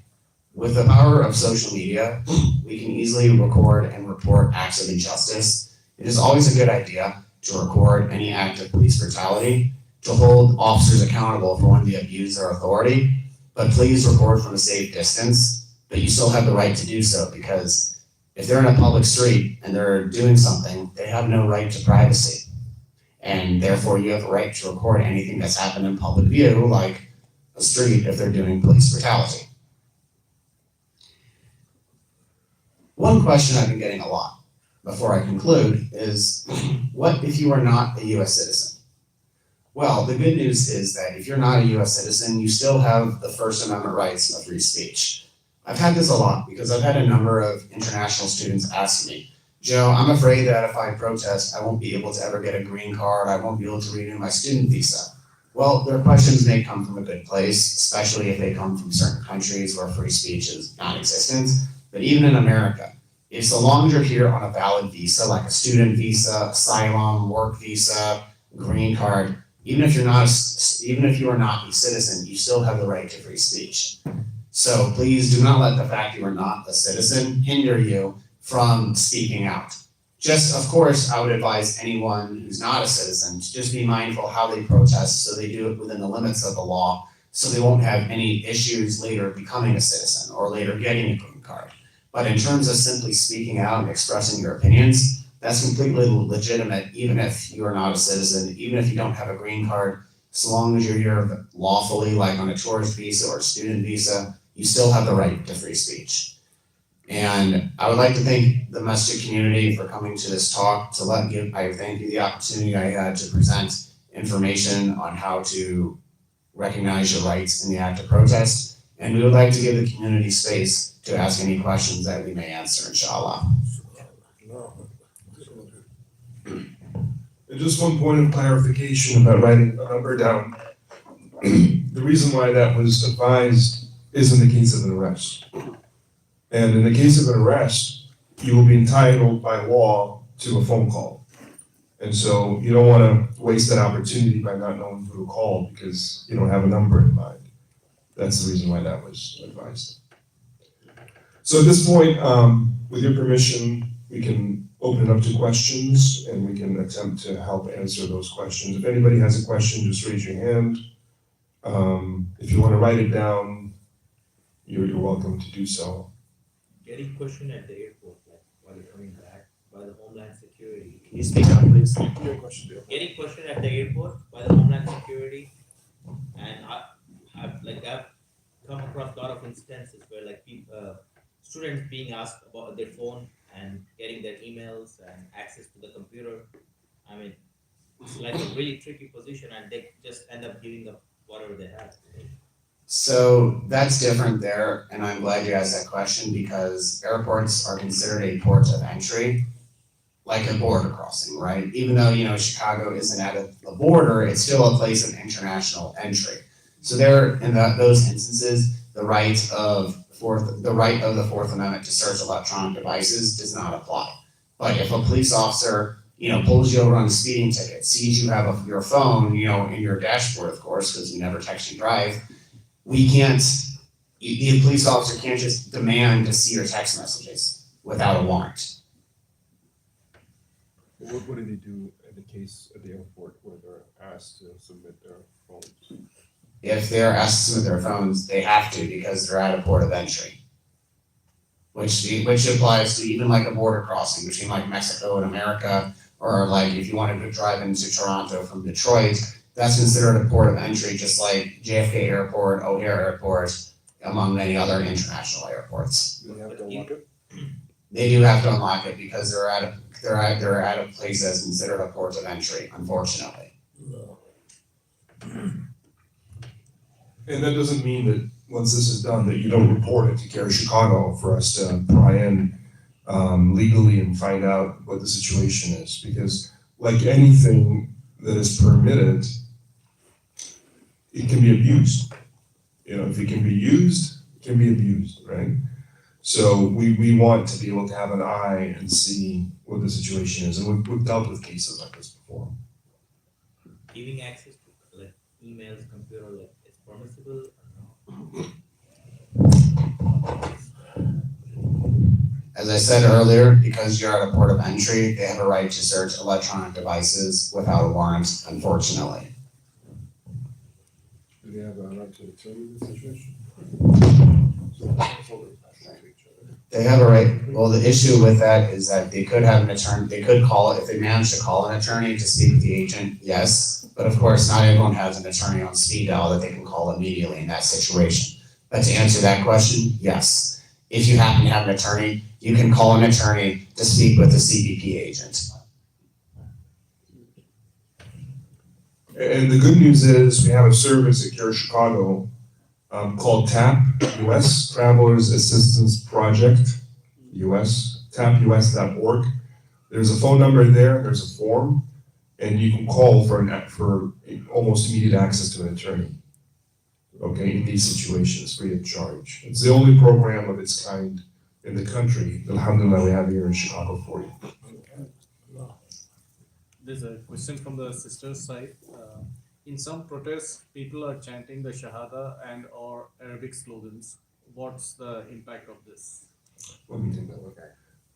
with the power of social media, we can easily record and report acts of injustice. It is always a good idea to record any act of police brutality, to hold officers accountable for when they abuse their authority, but please record from a safe distance, but you still have the right to do so because if they're in a public street and they're doing something, they have no right to privacy. And therefore you have a right to record anything that's happened in public view, like a street if they're doing police brutality. One question I've been getting a lot before I conclude is, what if you are not a US citizen? Well, the good news is that if you're not a US citizen, you still have the First Amendment rights of free speech. I've had this a lot because I've had a number of international students ask me, Joe, I'm afraid that if I protest, I won't be able to ever get a green card, I won't be able to renew my student visa. Well, their questions may come from a good place, especially if they come from certain countries where free speech is non-existent. But even in America, if so long as you're here on a valid visa, like a student visa, asylum, work visa, green card, even if you are not a citizen, you still have the right to free speech. So please do not let the fact you are not a citizen hinder you from speaking out. Just, of course, I would advise anyone who's not a citizen to just be mindful how they protest so they do it within the limits of the law so they won't have any issues later becoming a citizen or later getting a green card. But in terms of simply speaking out and expressing your opinions, that's completely legitimate even if you are not a citizen, even if you don't have a green card, so long as you're here lawfully, like on a tourist visa or a student visa, you still have the right to free speech. And I would like to thank the masjid community for coming to this talk. I thank you the opportunity I had to present information on how to recognize your rights in the act of protest. And we would like to give the community space to ask any questions that we may answer, inshallah. And just one point of clarification about writing a number down. The reason why that was advised is in the case of an arrest. And in the case of an arrest, you will be entitled by law to a phone call. And so you don't want to waste that opportunity by not knowing who to call because you don't have a number in mind. That's the reason why that was advised. So at this point, with your permission, we can open it up to questions and we can attempt to help answer those questions. If anybody has a question, just raise your hand. If you want to write it down, you're welcome to do so. Getting questioned at the airport, like while you're coming back by the Homeland Security. Can you speak up, please? Your question, dear. Getting questioned at the airport by the Homeland Security, and I've instances where like students being asked about their phone and getting their emails and access to the computer. I mean, it's like a really tricky position, and they just end up giving up whatever they have. So that's different there, and I'm glad you asked that question because airports are considered a port of entry, like a border crossing, right? Even though, Chicago isn't at a border, it's still a place of international entry. So there, in those instances, the right of the Fourth Amendment to search electronic devices does not apply. But if a police officer, pulls you over on a speeding ticket, sees you have your phone, in your dashboard, of course, because you never text and drive, the police officer can't just demand to see your text messages without a warrant. What do they do in the case at the airport where they're asked to submit their phones? If they're asked to submit their phones, they have to because they're at a port of entry. Which applies to even like a border crossing between like Mexico and America, or like if you wanted to drive into Toronto from Detroit, that's considered a port of entry, just like JFK Airport, O'Hare Airport, among many other international airports. Do they have to unlock it? They do have to unlock it because they're at a place that's considered a port of entry, unfortunately. And that doesn't mean that once this is done, that you don't report it to CAIR-Chicago for us to pry in legally and find out what the situation is. Because like anything that is permitted, it can be abused. If it can be used, it can be abused, right? So we want to be able to have an eye and see what the situation is. And we've dealt with cases like this before. Giving access to like emails, computer, like it's permissible or no? As I said earlier, because you're at a port of entry, they have a right to search electronic devices without a warrant, unfortunately. Do they have a right to determine the situation? They have a right, well, the issue with that is that they could have an attorney, they could call, if they manage to call an attorney to speak with the agent, yes. But of course, not everyone has an attorney on speed dial that they can call immediately in that situation. But to answer that question, yes. If you happen to have an attorney, you can call an attorney to speak with a CBP agent. And the good news is we have a service at CAIR-Chicago called TAP US, Travelers Assistance Project US, tapunus.org. There's a phone number there, there's a form, and you can call for almost immediate access to an attorney. Okay, in these situations, free of charge. It's the only program of its kind in the country, alhamdulillah, we have here in Chicago for you. There's a question from the sister's side. In some protests, people are chanting the Shahada and or Arabic slogans. What's the impact of this? Let me take that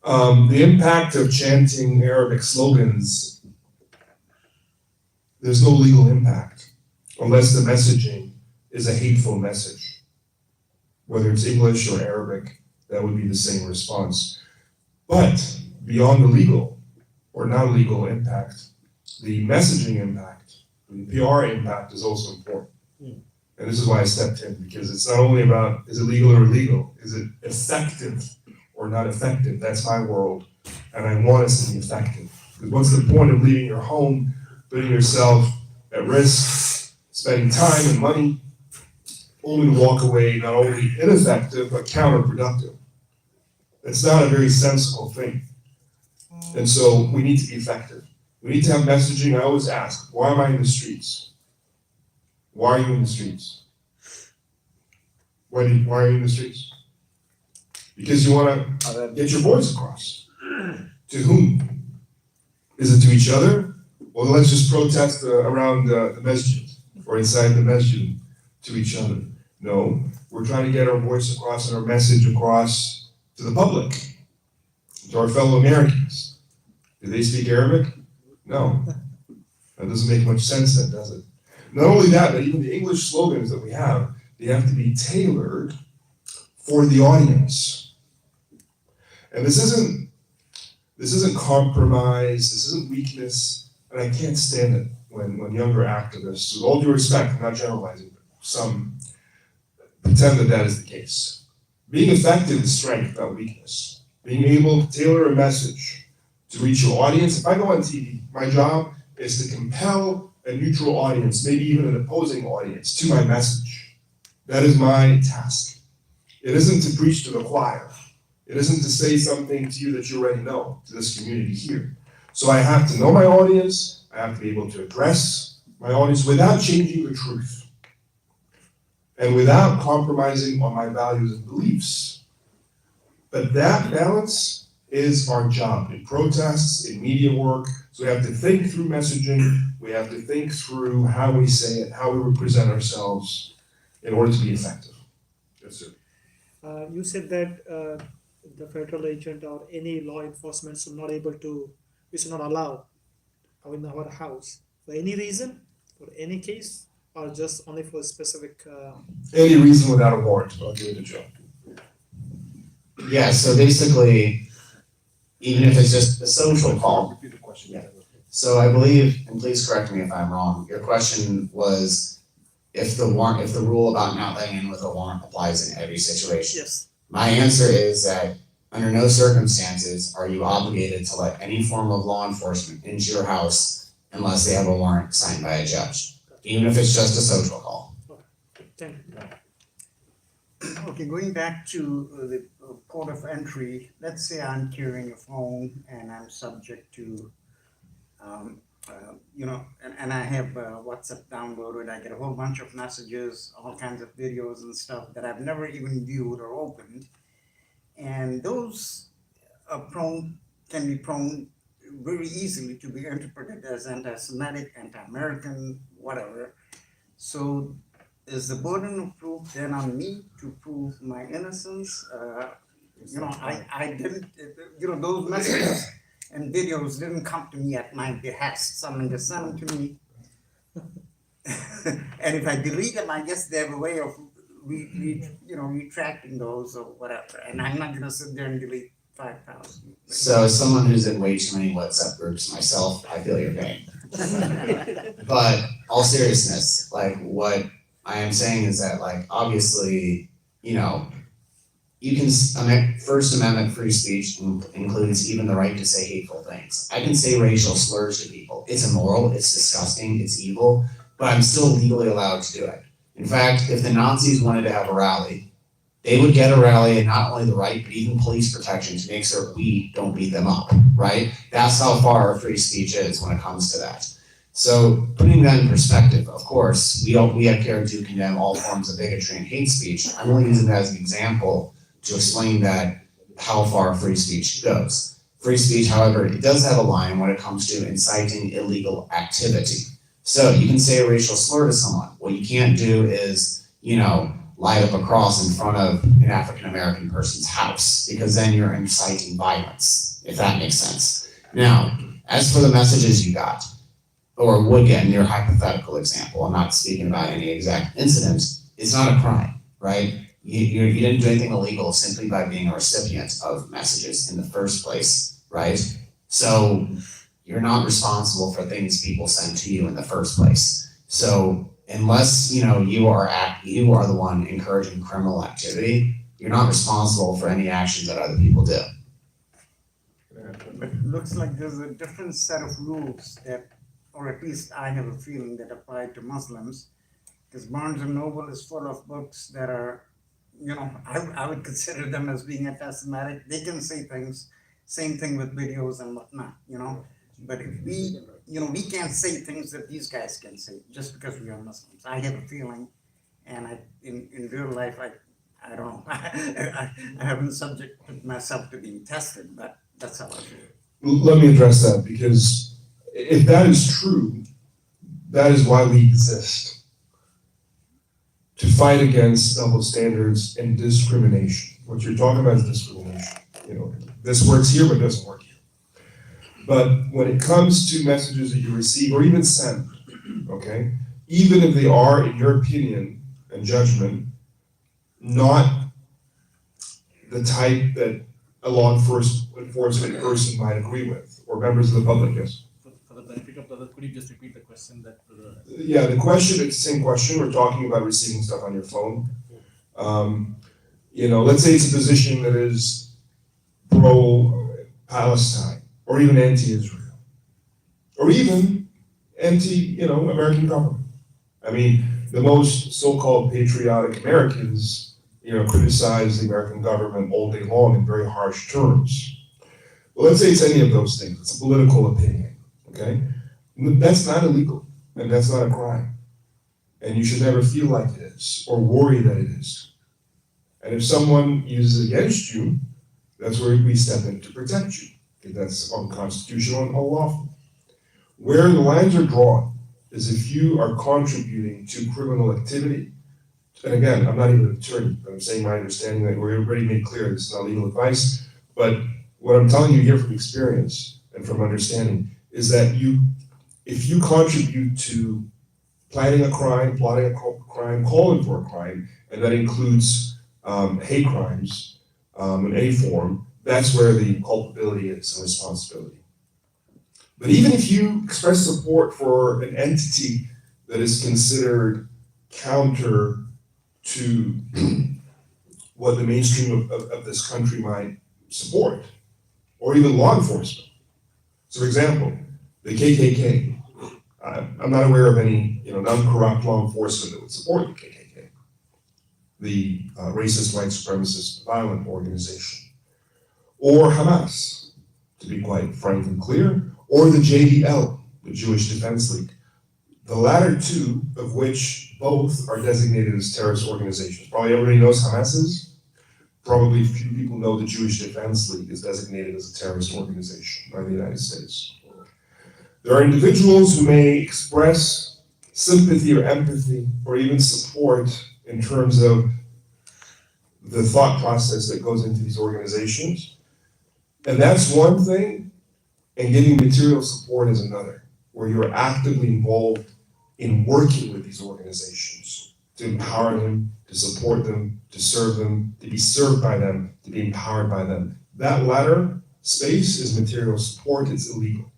one. The impact of chanting Arabic slogans, there's no legal impact unless the messaging is a hateful message. Whether it's English or Arabic, that would be the same response. But beyond the legal or non-legal impact, the messaging impact, the PR impact is also important. And this is why I stepped in, because it's not only about, is it legal or illegal? Is it effective or not effective? That's my world, and I want us to be effective. Because what's the point of leaving your home, putting yourself at risk, spending time and money, only to walk away not only ineffective, but counterproductive? It's not a very sensible thing. And so we need to be effective. We need to have messaging. I always ask, why am I in the streets? Why are you in the streets? Why are you in the streets? Because you want to get your voice across. To whom? Is it to each other? Well, let's just protest around the masjid or inside the masjid to each other. No, we're trying to get our voice across and our message across to the public, to our fellow Americans. Do they speak Arabic? No. That doesn't make much sense then, does it? Not only that, but even the English slogans that we have, they have to be tailored for the audience. And this isn't compromise, this isn't weakness, and I can't stand it when younger activists, with all due respect, I'm not generalizing, but some, pretend that that is the case. Being effective is strength, not weakness. Being able to tailor a message to reach your audience. If I go on TV, my job is to compel a neutral audience, maybe even an opposing audience, to my message. That is my task. It isn't to preach to the choir. It isn't to say something to you that you already know, to this community here. So I have to know my audience, I have to be able to address my audience without changing the truth and without compromising on my values and beliefs. But that balance is our job in protests, in media work. So we have to think through messaging, we have to think through how we say it, how we represent ourselves in order to be effective. Yes, sir. You said that the federal agent or any law enforcement is not allowed in our house for any reason, for any case, or just only for specific. Any reason without a warrant, I'll give it a Joe. Yeah, so basically, even if it's just a social call. Repeat the question. Yeah. So I believe, and please correct me if I'm wrong, your question was if the rule about not letting in with a warrant applies in every situation. Yes. My answer is that under no circumstances are you obligated to let any form of law enforcement into your house unless they have a warrant signed by a judge, even if it's just a social call. Thank you. Okay, going back to the port of entry, let's say I'm carrying a phone and I'm subject to, and I have WhatsApp downloaded, I get a whole bunch of messages, all kinds of videos and stuff that I've never even viewed or opened. And those can be prone very easily to be interpreted as anti-Semitic, anti-American, whatever. So is the burden of proof then on me to prove my innocence? I didn't, those messages and videos didn't come to me at my behest. Someone just sent them to me. And if I delete them, I guess they have a way of retracting those or whatever. And I'm not gonna sit there and delete 5,000. So as someone who's in way too many WhatsApp groups myself, I feel your pain. But all seriousness, like what I am saying is that like obviously, you can, First Amendment free speech includes even the right to say hateful things. I can say racial slurs to people. It's immoral, it's disgusting, it's evil, but I'm still legally allowed to do it. In fact, if the Nazis wanted to have a rally, they would get a rally and not only the right, but even police protection to make sure we don't beat them up, right? That's how far our free speech is when it comes to that. So putting that in perspective, of course, we at CAIR do condemn all forms of bigotry and hate speech. I'm only using that as an example to explain that how far free speech goes. Free speech, however, it does have a line when it comes to inciting illegal activity. So you can say a racial slur to someone. What you can't do is, light up a cross in front of an African American person's house, because then you're inciting violence, if that makes sense. Now, as for the messages you got, or would get in your hypothetical example, I'm not speaking about any exact incidents, it's not a crime, right? You didn't do anything illegal simply by being a recipient of messages in the first place, right? So you're not responsible for things people send to you in the first place. So unless you are the one encouraging criminal activity, you're not responsible for any actions that other people do. But it looks like there's a different set of rules that, or at least I have a feeling that apply to Muslims, because Barnes and Noble is full of books that are, I would consider them as being anti-Semitic. They can say things, same thing with videos and whatnot, But if we can't say things that these guys can say just because we are Muslims. I have a feeling, and in real life, I don't know. I haven't subjected myself to being tested, but that's how I feel. Let me address that, because if that is true, that is why we exist. To fight against double standards and discrimination. What you're talking about is discrimination. This works here, but doesn't work here. But when it comes to messages that you receive or even send, okay, even if they are, in your opinion and judgment, not the type that a law enforcement person might agree with, or members of the public, yes? For the benefit of the others, could you just repeat the question that? Yeah, the question, it's the same question. We're talking about receiving stuff on your phone. Let's say it's a position that is pro-Palestine, or even anti-Israel, or even anti, American government. I mean, the most so-called patriotic Americans, criticize the American government all day long in very harsh terms. Well, let's say it's any of those things. It's a political opinion, okay? That's not illegal, and that's not a crime. And you should never feel like it is, or worry that it is. And if someone uses it against you, that's where we step in to protect you, because that's unconstitutional and unlawful. Where the lines are drawn is if you are contributing to criminal activity, and again, I'm not even an attorney, but I'm saying my understanding that we're already made clear this is not legal advice, but what I'm telling you here from experience and from understanding is that if you contribute to planning a crime, plotting a crime, calling for a crime, and that includes hate crimes in any form, that's where the culpability is and responsibility. But even if you express support for an entity that is considered counter to what the mainstream of this country might support, or even law enforcement. So for example, the KKK, I'm not aware of any non-corrupt law enforcement that would support the KKK, the racist, white supremacist, violent organization, or Hamas, to be quite frank and clear, or the JDL, the Jewish Defense League. The latter two of which both are designated as terrorist organizations. Probably everybody knows Hamas is. Probably few people know the Jewish Defense League is designated as a terrorist organization by the United States. There are individuals who may express sympathy or empathy or even support in terms of the thought process that goes into these organizations. And that's one thing, and giving material support is another, where you're actively involved in working with these organizations to empower them, to support them, to serve them, to be served by them, to be empowered by them. That latter space is material support, it's illegal.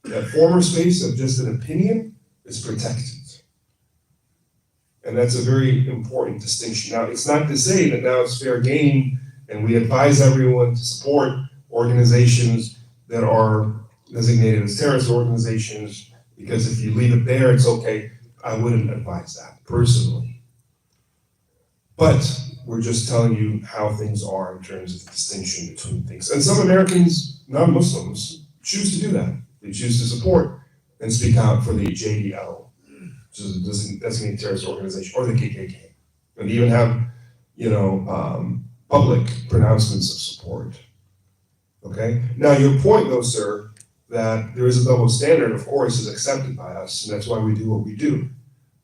That former space of just an opinion is protected. And that's a very important distinction. Now, it's not to say that now it's fair game and we advise everyone to support organizations that are designated as terrorist organizations, because if you leave it there, it's okay. I wouldn't advise that personally. But we're just telling you how things are in terms of the distinction between things. And some Americans, non-Muslims, choose to do that. They choose to support and speak out for the JDL, which is a designated terrorist organization, or the KKK. And even have, public pronouncements of support. Okay? Now, your point, though, sir, that there is a double standard, of course, is accepted by us, and that's why we do what we do.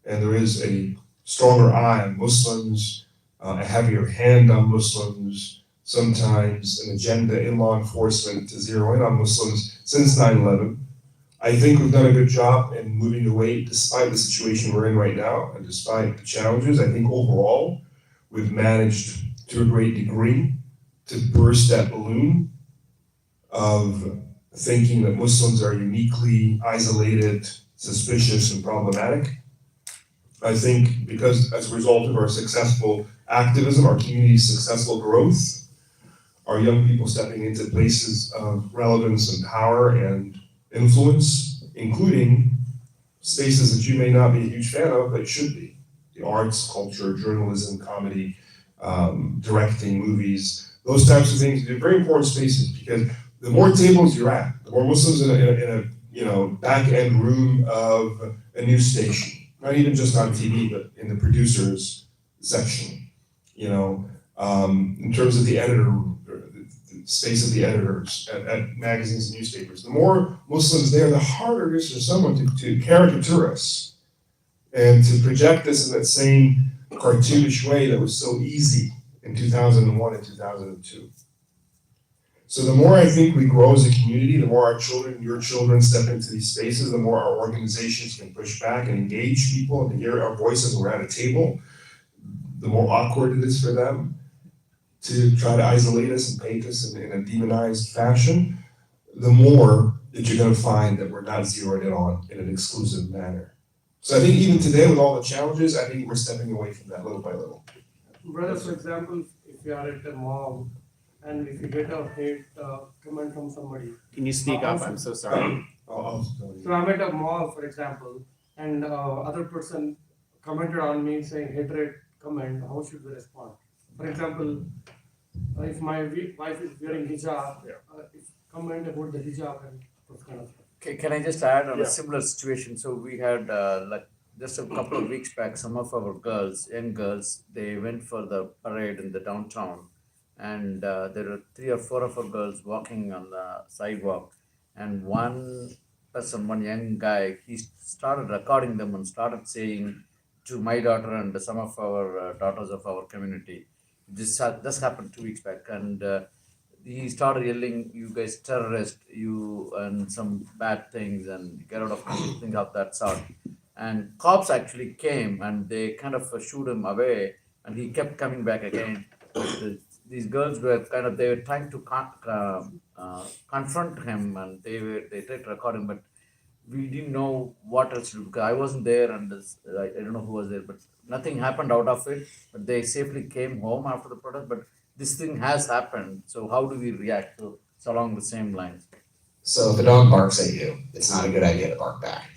And there is a stronger eye on Muslims, a heavier hand on Muslims, sometimes an agenda in law enforcement to zero in on Muslims since 9/11. I think we've done a good job in moving away, despite the situation we're in right now, and despite the challenges. I think overall, we've managed to a great degree to burst that balloon of thinking that Muslims are uniquely isolated, suspicious, and problematic. I think because as a result of our successful activism, our community's successful growth, our young people stepping into places of relevance and power and influence, including spaces that you may not be a huge fan of, but should be. The arts, culture, journalism, comedy, directing, movies, those types of things. They're very important spaces because the more tables you're at, the more Muslims in a back end room of a news station, not even just on TV, but in the producers section, in terms of the editor room, the space of the editors at magazines and newspapers. The more Muslims there, the harder it is for someone to caricature us and to project us in that same cartoonish way that was so easy in 2001 and 2002. So the more I think we grow as a community, the more our children, your children step into these spaces, the more our organizations can push back and engage people and hear our voices when we're at a table, the more awkward it is for them to try to isolate us and paint us in a demonized fashion, the more that you're going to find that we're not zeroed in on in an exclusive manner. So I think even today with all the challenges, I think we're stepping away from that little by little. Brother, for example, if you are at a mall and if you get a hate comment from somebody. Can you speak up? I'm so sorry. So I'm at a mall, for example, and other person commented on me saying hatred comment, how should we respond? For example, if my wife is wearing hijab, if comment about the hijab and those kind of stuff. Can I just add on Yeah. a similar situation? So we had like just a couple of weeks back, some of our girls, young girls, they went for the parade in the downtown, and there were 3 or 4 of our girls walking on the sidewalk, and one person, one young guy, he started recording them and started saying to my daughter and some of our daughters of our community. This happened 2 weeks back, and he started yelling, "You guys terrorist, you and some bad things, and get out of country," things of that sort. And cops actually came and they kind of shooed him away, and he kept coming back again. These girls were kind of, they were trying to confront him, and they tried to record him, but we didn't know what else to do because I wasn't there, and I don't know who was there, but nothing happened out of it. But they safely came home after the protest. But this thing has happened. So how do we react to it's along the same lines? So if a dog barks at you, it's not a good idea to bark back.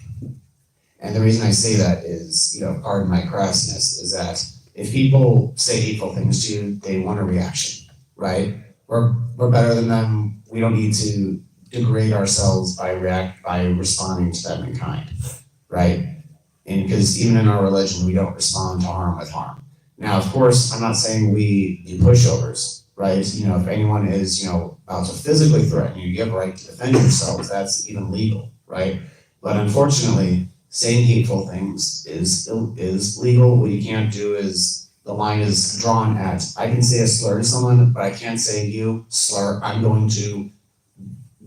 And the reason I say that is, pardon my crassness, is that if people say hateful things to you, they want a reaction, right? We're better than them. We don't need to degrade ourselves by responding to them in kind, right? And because even in our religion, we don't respond to harm with harm. Now, of course, I'm not saying we do pushovers, right? If anyone is, about to physically threaten you, you have a right to defend yourselves. That's even legal, right? But unfortunately, saying hateful things is legal. What you can't do is the line is drawn at, I can say a slur to someone, but I can't say you slur. I'm going to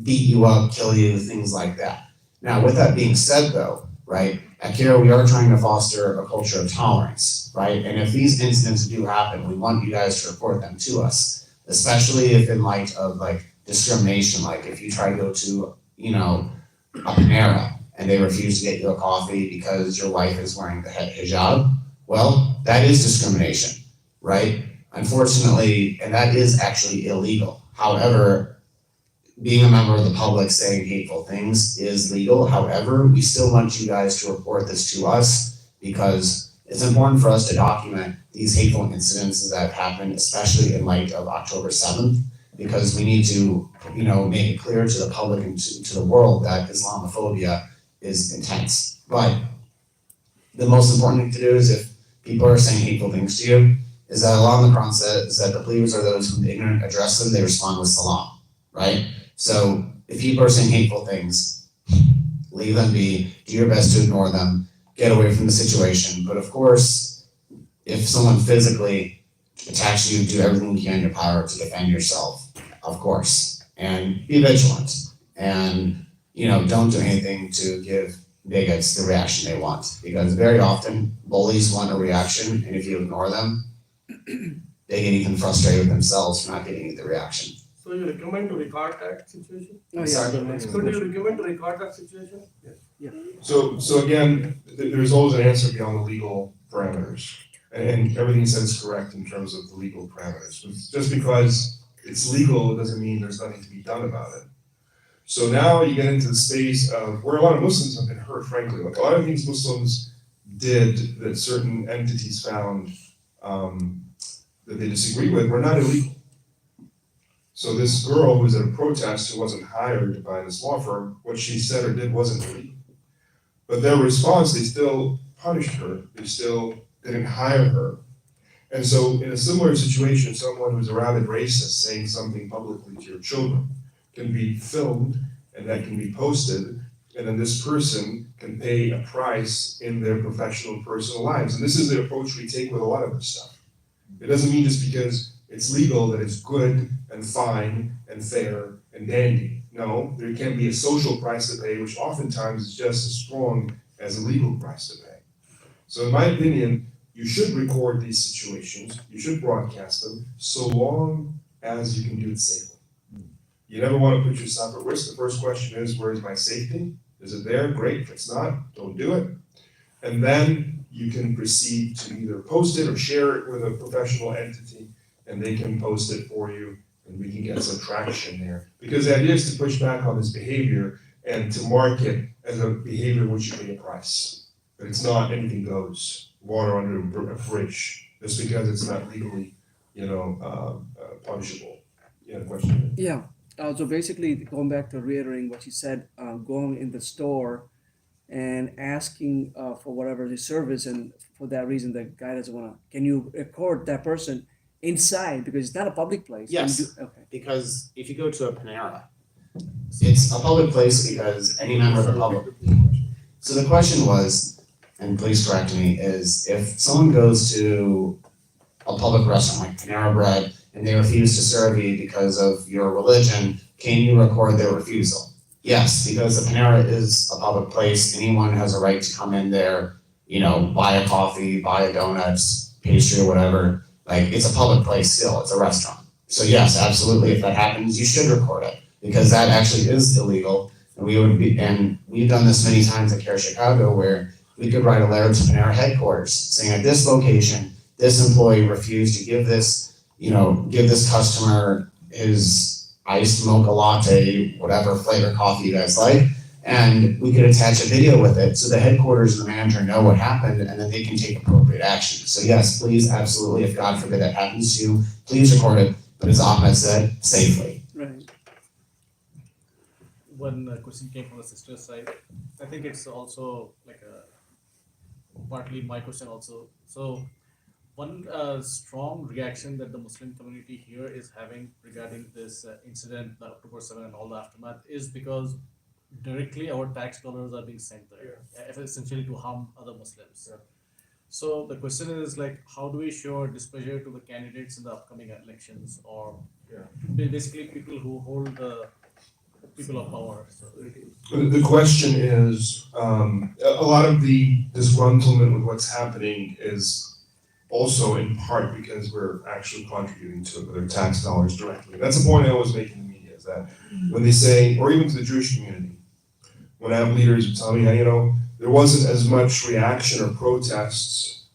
beat you up, kill you, things like that. Now, with that being said, though, right, at CAIR, we are trying to foster a culture of tolerance, right? And if these incidents do happen, we want you guys to report them to us, especially if in light of discrimination, like if you try to go to, a Panera and they refuse to get you a coffee because your wife is wearing the hijab, well, that is discrimination, right? Unfortunately, and that is actually illegal. However, being a member of the public saying hateful things is legal. However, we still want you guys to report this to us because it's important for us to document these hateful incidences that have happened, especially in light of October 7th, because we need to, make it clear to the public and to the world that Islamophobia is intense. But the most important thing to do is if people are saying hateful things to you, is that Allah in the Quran says that the believers are those whom the ignorant address them, they respond with salam, right? So if people are saying hateful things, leave them be, do your best to ignore them, get away from the situation. But of course, if someone physically attacks you, do everything you can in your power to defend yourself, of course, and be vigilant. And, don't do anything to give bigots the reaction they want, because very often bullies want a reaction, and if you ignore them, they get even frustrated with themselves for not getting the reaction. So you recommend to record that situation? Sorry. So do you recommend to record that situation? Yes. So again, there's always an answer beyond the legal parameters. And everything you said is correct in terms of the legal parameters. But just because it's legal, it doesn't mean there's nothing to be done about it. So now you get into the space of where a lot of Muslims have been hurt, frankly. Like a lot of things Muslims did that certain entities found that they disagree with were not illegal. So this girl who was at a protest who wasn't hired by this law firm, what she said or did wasn't illegal. But their response, they still punished her. They still didn't hire her. And so in a similar situation, someone who's a rabid racist saying something publicly to your children can be filmed and that can be posted, and then this person can pay a price in their professional and personal lives. And this is the approach we take with a lot of this stuff. It doesn't mean just because it's legal that it's good and fine and fair and dandy. No, there can be a social price to pay, which oftentimes is just as strong as a legal price to pay. So in my opinion, you should record these situations, you should broadcast them, so long as you can do it safely. You never want to put yourself at risk. The first question is, where is my safety? Is it there? Great. If it's not, don't do it. And then you can proceed to either post it or share it with a professional entity, and they can post it for you, and we can get some traction there. Because the idea is to push back on this behavior and to mark it as a behavior which you pay a price. But it's not anything goes, water under a bridge, just because it's not legally, punishable. You had a question? Yeah, so basically, going back to reiterating what you said, going in the store and asking for whatever the service, and for that reason, the guy doesn't wanna, can you record that person inside, because it's not a public place? Can you Yes. do- Okay. Because if you go to a Panera, it's a public place because any member of the public. So the question was, and please correct me, is if someone goes to a public restaurant like Panera Bread and they refuse to serve you because of your religion, can you record their refusal? Yes, because the Panera is a public place, anyone has a right to come in there, buy a coffee, buy a donuts, pastry or whatever. Like, it's a public place still, it's a restaurant. So yes, absolutely, if that happens, you should record it, because that actually is illegal. And we've done this many times at CAIR-Chicago, where we could write a letter to Panera headquarters saying, at this location, this employee refused to give this customer his iced mocha latte, whatever flavor coffee you guys like, and we could attach a video with it so the headquarters and the manager know what happened, and then they can take appropriate action. So yes, please, absolutely, if God forbid that happens to you, please record it, but as Ahmed said, safely. Right. One question came from the sister side. I think it's also like partly my question also. So one strong reaction that the Muslim community here is having regarding this incident, the October 7 and all the aftermath, is because directly our tax dollars are being sent there, essentially to harm other Muslims. Yeah. So the question is like, how do we show displeasure to the candidates in the upcoming elections, or basically people who hold the people of power? So The question is, a lot of the disgruntlement with what's happening is also in part because we're actually contributing to it with our tax dollars directly. That's the point I always make in the media, is that when they say, or even to the Jewish community, when I have leaders who tell me, there wasn't as much reaction or protests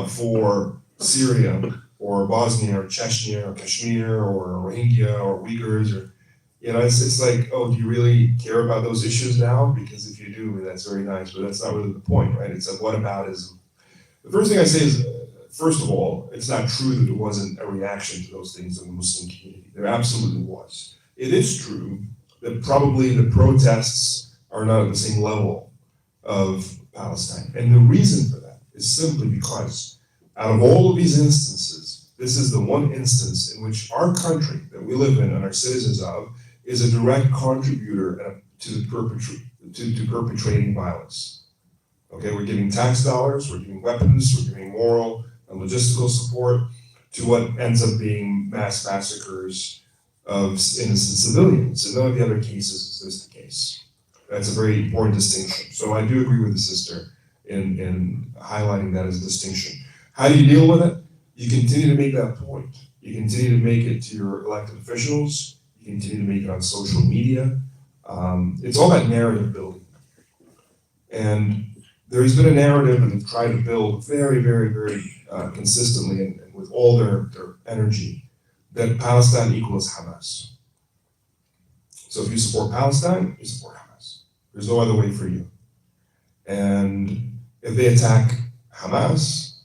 for Syria or Bosnia or Chechnya or Kashmir or Rohingya or Uyghurs, or it's like, oh, do you really care about those issues now? Because if you do, that's very nice, but that's not really the point, right? It's a whataboutism. The first thing I say is, first of all, it's not true that there wasn't a reaction to those things in the Muslim community. There absolutely was. It is true that probably the protests are not at the same level of Palestine. And the reason for that is simply because out of all of these instances, this is the one instance in which our country that we live in and are citizens of is a direct contributor to perpetrating violence. Okay, we're giving tax dollars, we're giving weapons, we're giving moral and logistical support to what ends up being mass massacres of innocent civilians. In none of the other cases is this the case. That's a very important distinction. So I do agree with the sister in highlighting that as a distinction. How do you deal with it? You continue to make that point. You continue to make it to your elected officials. You continue to make it on social media. It's all about narrative building. And there's been a narrative that they've tried to build very, very, very consistently and with all their energy, that Palestine equals Hamas. So if you support Palestine, you support Hamas. There's no other way for you. And if they attack Hamas,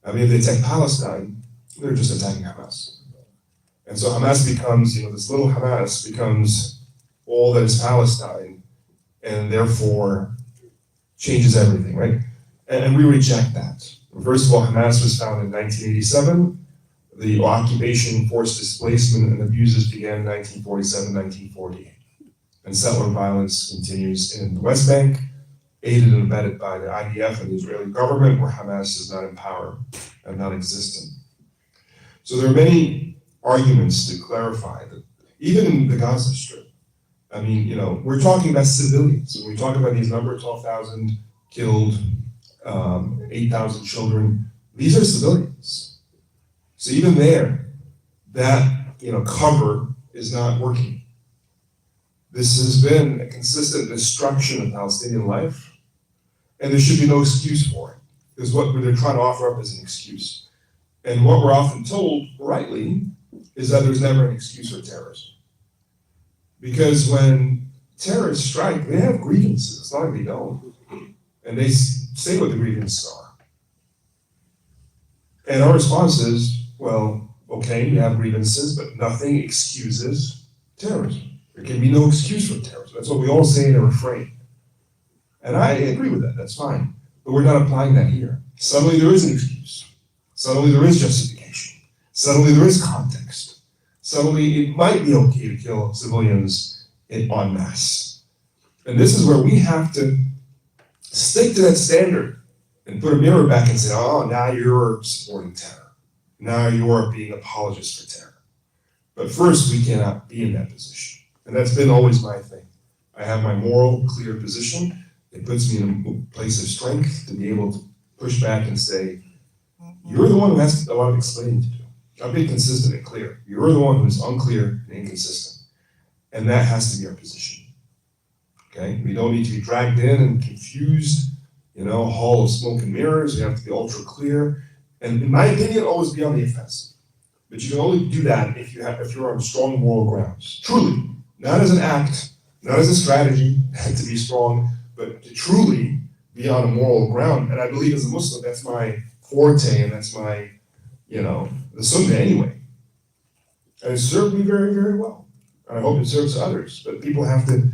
if they attack Palestine, they're just attacking Hamas. And so Hamas becomes, this little Hamas becomes all that is Palestine, and therefore changes everything, right? And we reject that. First of all, Hamas was founded in 1987. The occupation, forced displacement, and abuses began in 1947, 1948. And settler violence continues in the West Bank, aided and abetted by the IDF and the Israeli government, where Hamas is not in power and non-existent. So there are many arguments to clarify that even in the Gaza Strip, we're talking about civilians. When we talk about these numbers, 12,000 killed, 8,000 children, these are civilians. So even there, that cover is not working. This has been a consistent destruction of Palestinian life, and there should be no excuse for it. is what they're trying to offer up as an excuse. And what we're often told, rightly, is that there's never an excuse for terrorism. Because when terrorists strike, they have grievances. It's not like they don't. And they say what the grievances are. And our response is, well, okay, you have grievances, but nothing excuses terrorism. There can be no excuse for terrorism. That's what we all say in a refrain. And I agree with that, that's fine. But we're not applying that here. Suddenly there is an excuse. Suddenly there is justification. Suddenly there is context. Suddenly it might be okay to kill civilians en masse. And this is where we have to stick to that standard and put a mirror back and say, oh, now you're supporting terror. Now you're being apologists for terror. But first, we cannot be in that position. And that's been always my thing. I have my moral, clear position. It puts me in a place of strength to be able to push back and say, you're the one who has a lot of explaining to do. I've been consistent and clear. You're the one who's unclear and inconsistent. And that has to be our position. Okay? We don't need to be dragged in and confused, a hall of smoke and mirrors. We have to be ultra clear. And in my opinion, always be on the offensive. But you can only do that if you're on strong moral grounds. Truly. Not as an act, not as a strategy to be strong, but to truly be on a moral ground. And I believe as a Muslim, that's my forte and that's my, the Sunnah anyway. And it served me very, very well. And I hope it serves others. But you have to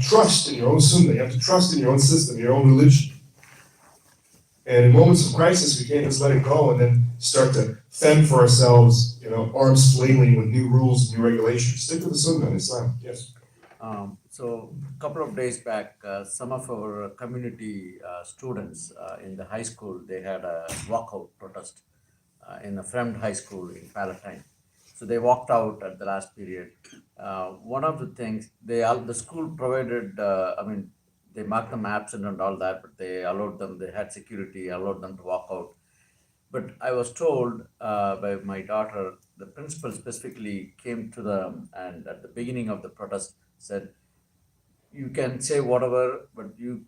trust in your own Sunnah. You have to trust in your own system, your own religion. And in moments of crisis, we can't just let it go and then start to fend for ourselves, arms flailing with new rules and new regulations. Stick to the Sunnah in Islam. Yes. So a couple of days back, some of our community students in the high school, they had a walkout protest in a Fremd High School in Palatine. So they walked out at the last period. One of the things, the school provided, they marked them absent and all that, but they had security, allowed them to walk out. But I was told by my daughter, the principal specifically came to them and at the beginning of the protest said, you can say whatever, but you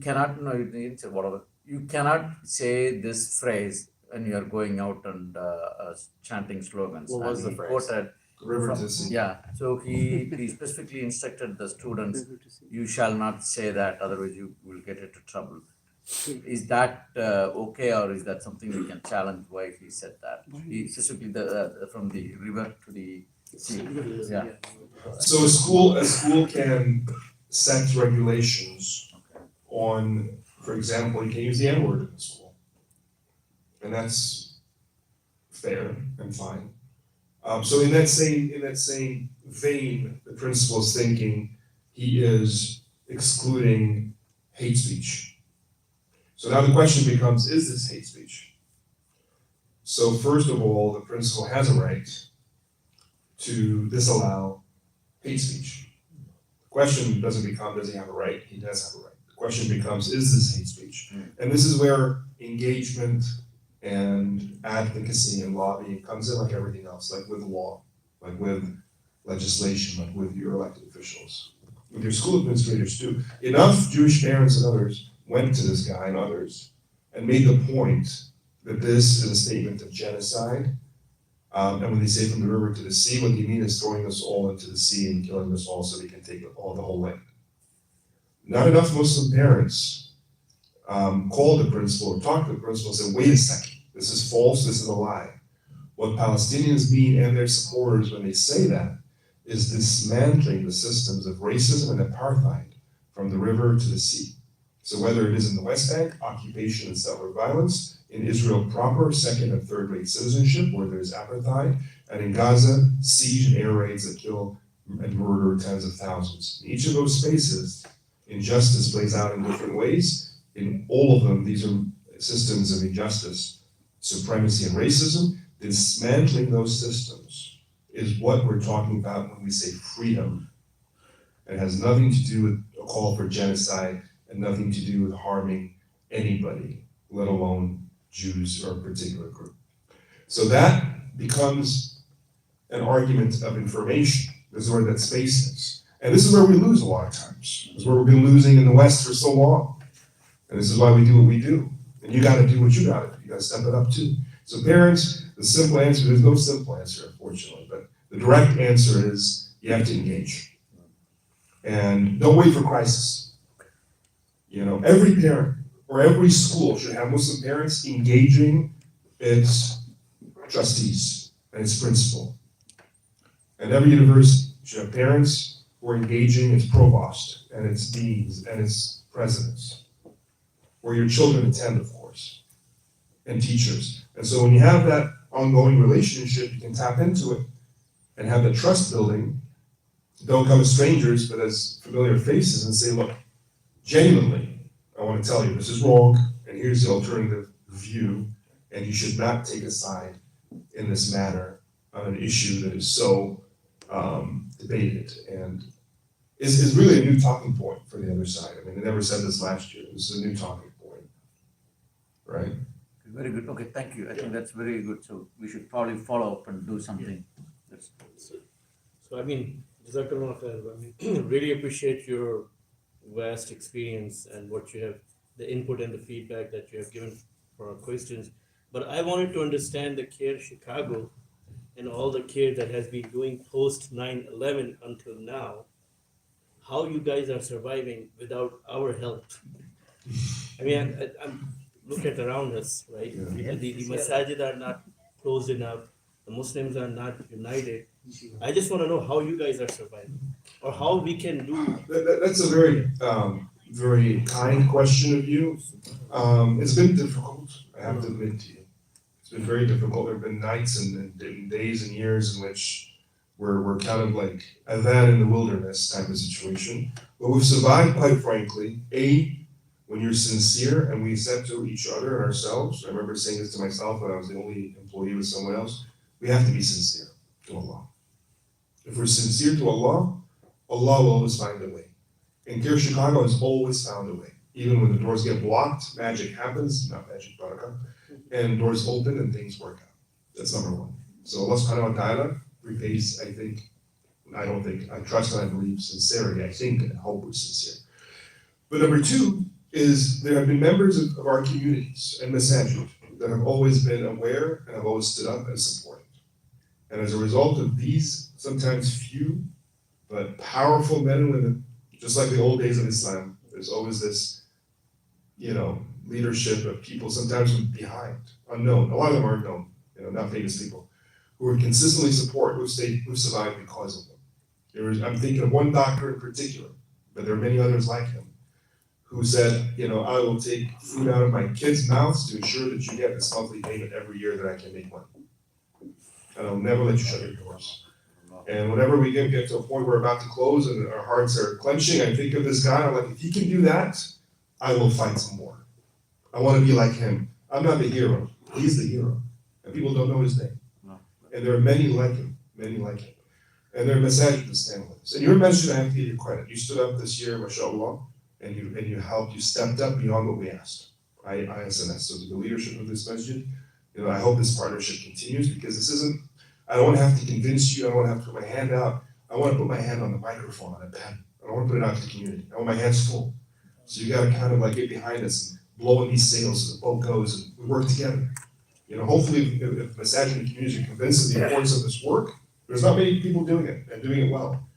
cannot, no, you didn't say whatever. You cannot say this phrase when you are going out and chanting slogans. What was And the he phrase? quoted River from- to sea. Yeah, so he specifically instructed the students, you shall not say that, otherwise you will get into trouble. Is that okay, or is that something we can challenge why he said that? He specifically from the river to the sea. Yeah. So a school can set regulations on, for example, you can use the N-word in the school. And that's fair and fine. So in that same vein, the principal is thinking he is excluding hate speech. So now the question becomes, is this hate speech? So first of all, the principal has a right to disallow hate speech. The question doesn't become, does he have a right? He does have a right. The question becomes, is this hate speech? And this is where engagement and advocacy and lobbying comes in like everything else, like with law, like with legislation, like with your elected officials, with your school administrators too. Enough Jewish parents and others went to this guy and others and made the point that this is a statement of genocide. And when they say from the river to the sea, what they mean is throwing us all into the sea and killing us all so they can take the whole land. Not enough Muslim parents called the principal or talked to the principal and said, wait a second, this is false, this is a lie. What Palestinians mean and their supporters when they say that is dismantling the systems of racism and apartheid from the river to the sea. So whether it is in the West Bank, occupation and settler violence, in Israel proper, second and third rate citizenship, where there's apartheid, and in Gaza, siege and air raids that kill and murder tens of thousands. In each of those spaces, injustice plays out in different ways. In all of them, these are systems of injustice, supremacy, and racism. Dismantling those systems is what we're talking about when we say freedom. It has nothing to do with a call for genocide and nothing to do with harming anybody, let alone Jews or a particular group. So that becomes an argument of information. This is where that space is. And this is where we lose a lot of times. This is where we've been losing in the West for so long. And this is why we do what we do. And you gotta do what you gotta do, you gotta step it up too. So parents, the simple answer, there's no simple answer unfortunately, but the direct answer is you have to engage. And don't wait for crisis. You know, every parent or every school should have Muslim parents engaging its trustees and its principal. And every university should have parents who are engaging its provost and its deans and its presidents, where your children attend, of course, and teachers. And so when you have that ongoing relationship, you can tap into it and have the trust building. Don't come as strangers, but as familiar faces and say, look, genuinely, I want to tell you this is wrong, and here's the alternative view, and you should not take a side in this matter on an issue that is so debated and is really a new talking point for the other side. I mean, they never said this last year. This is a new talking point, right? Very good. Okay, thank you. I think that's very good. So we should probably follow up and do something. That's So I mean, Jazakallah khair. I mean, really appreciate your vast experience and what you have, the input and the feedback that you have given for our questions. But I wanted to understand the CAIR-Chicago and all the care that has been doing post 9/11 until now, how you guys are surviving without our help. I mean, I'm look at around us, right? Yeah. The masajid are not closed enough. The Muslims are not united. I just want to know how you guys are surviving, or how we can do. That's a very, very kind question of you. It's been difficult, I have to admit to you. It's been very difficult. There have been nights and days and years in which we're kind of like a van in the wilderness type of situation. But we've survived, quite frankly, when you're sincere, and we said to each other and ourselves, I remember saying this to myself when I was the only employee with someone else, we have to be sincere to Allah. If we're sincere to Allah, Allah will always find a way. And CAIR-Chicago has always found a way. Even when the doors get blocked, magic happens, not magic, barakah, and doors open and things work out. That's number one. So Allah subhanahu wa ta'ala repays, I trust and I believe sincerity, I think and hope we're sincere. But number two is there have been members of our communities and masajid that have always been aware and have always stood up and supported. And as a result of these, sometimes few, but powerful men and women, just like the old days of Islam, there's always this, leadership of people sometimes from behind, unknown. A lot of them are known, not famous people, who are consistently support, who've survived because of them. I'm thinking of one doctor in particular, but there are many others like him, who said, I will take food out of my kids' mouths to ensure that you get this monthly payment every year that I can make money. And I'll never let you shut your doors. And whenever we get to a point where we're about to close and our hearts are clenching, I think of this guy, I'm like, if he can do that, I will fight some more. I want to be like him. I'm not the hero. He's the hero. And people don't know his name. No. And there are many like him. And there are masajid that stand with us. And your message, I have to give you credit. You stood up this year, mashallah, and you helped, you stepped up beyond what we asked. ISNS, so the leadership of this masjid, I hope this partnership continues, because this isn't, I don't want to have to convince you, I don't want to have to put my hand out. I want to put my hand on the microphone, on a pen. I don't want to put it out to the community. I want my hands full. So you got to kind of like get behind us and blow in these sails so the boat goes and we work together. Hopefully if masajid and communities are convinced of the importance of this work, there's not many people doing it and doing it well.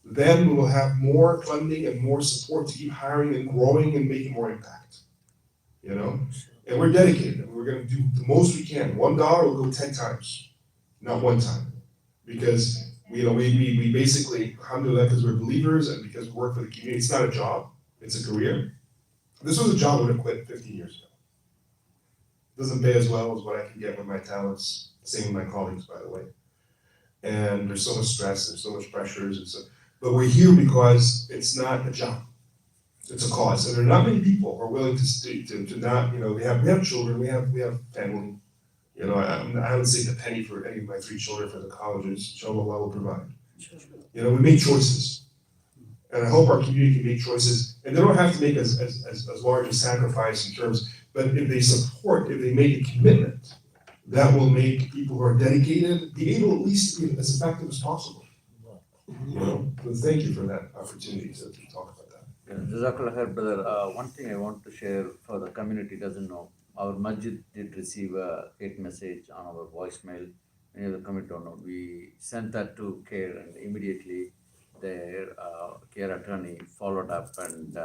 Then we will have more funding and more support to keep hiring and growing and making more impact. And we're dedicated, and we're going to do the most we can. $1 will go 10 times, not one time, because we basically, alhamdulillah, because we're believers and because we work for the community. It's not a job, it's a career. This was a job I would have quit 15 years ago. It doesn't pay as well as what I can get with my talents, same with my colleagues, by the way. And there's so much stress, there's so much pressures, but we're here because it's not a job. It's a cause, and there are not many people who are willing to not, we have children, we have family. I haven't saved a penny for any of my 3 children for the colleges. Inshallah, Allah will provide. We make choices, and I hope our community can make choices, and they don't have to make as large a sacrifice in terms, but if they make a commitment, that will make people who are dedicated be able at least to be as effective as possible. So thank you for that opportunity to talk about that. Jazakallah khair, brother. One thing I want to share for the community doesn't know. our masjid did receive a hate message on our voicemail. Many of the committee don't know. We sent that to CAIR, and immediately their CAIR attorney followed up, and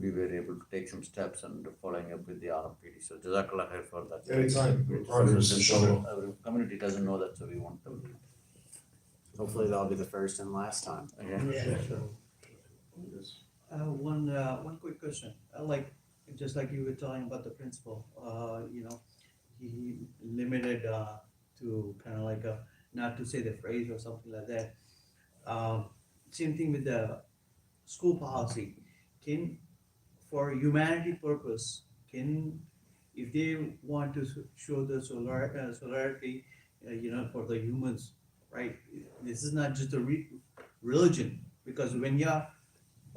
we were able to take some steps and following up with the RMPD. So Jazakallah khair for that. Anytime, we're partners, inshallah. Our community doesn't know that, so we want them to. Hopefully that'll be the first and last time. Okay. One quick question. Just like you were talking about the principal, he limited to kind of like not to say the phrase or something like that. Same thing with the school policy. For humanity purpose, if they want to show the solidarity, for the humans, right? This is not just a religion, because when you're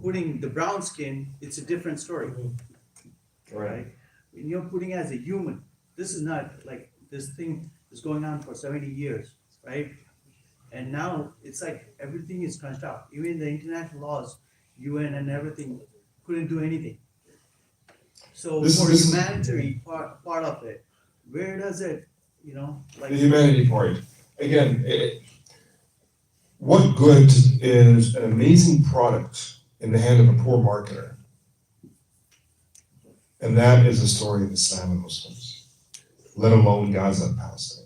putting the brown skin, it's a different story, right? When you're putting as a human, this is not like this thing is going on for 70 years, right? And now it's like everything is crunched out. Even the international laws, UN and everything couldn't do anything. So This for is- humanitarian part of it, where does it, like The humanity part. Again, what good is an amazing product in the hand of a poor marketer? And that is the story of Islam and Muslims, let alone Gaza and Palestine.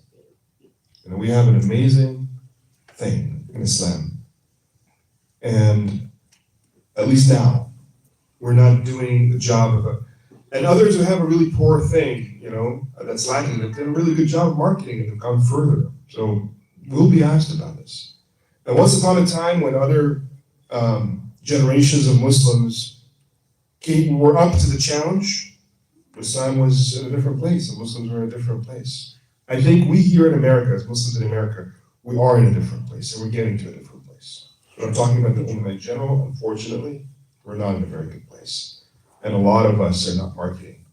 We have an amazing thing in Islam. And at least now, we're not doing the job of it. And others who have a really poor thing, that's lacking, they've done a really good job of marketing and they've gone further. So we'll be asked about this. And once upon a time when other generations of Muslims were up to the challenge, Islam was in a different place and Muslims were in a different place. I think we here in America, as Muslims in America, we are in a different place and we're getting to a different place. But I'm talking about the Ummah in general, unfortunately, we're not in a very good place. And a lot of us are not marketing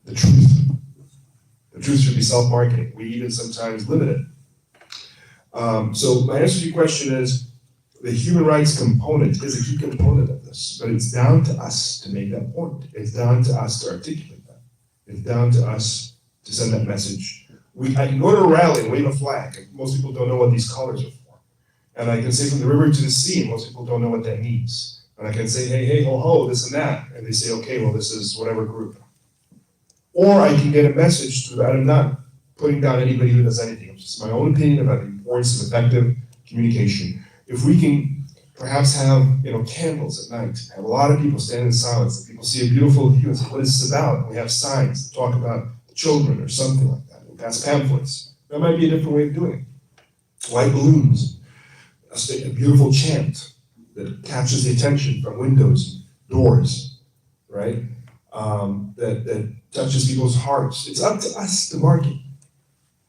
the truth. The truth should be self-marketing. We even sometimes limit it. So my answer to your question is, the human rights component is a key component of this, but it's down to us to make that point. It's down to us to articulate that. It's down to us to send that message. I can go to a rally and wave a flag. Most people don't know what these colors are for. And I can say from the river to the sea, and most people don't know what that means. And I can say, hey, hey, ho, ho, this and that. And they say, okay, well, this is whatever group. Or I can get a message through that. I'm not putting down anybody who does anything. It's just my own opinion about the importance of effective communication. If we can perhaps have, candles at night, have a lot of people stand in silence, and people see a beautiful view and say, what is this about? And we have signs that talk about children or something like that. We pass pamphlets. That might be a different way of doing it. White balloons, a beautiful chant that captures the attention from windows, doors, right? That touches people's hearts. It's up to us to market.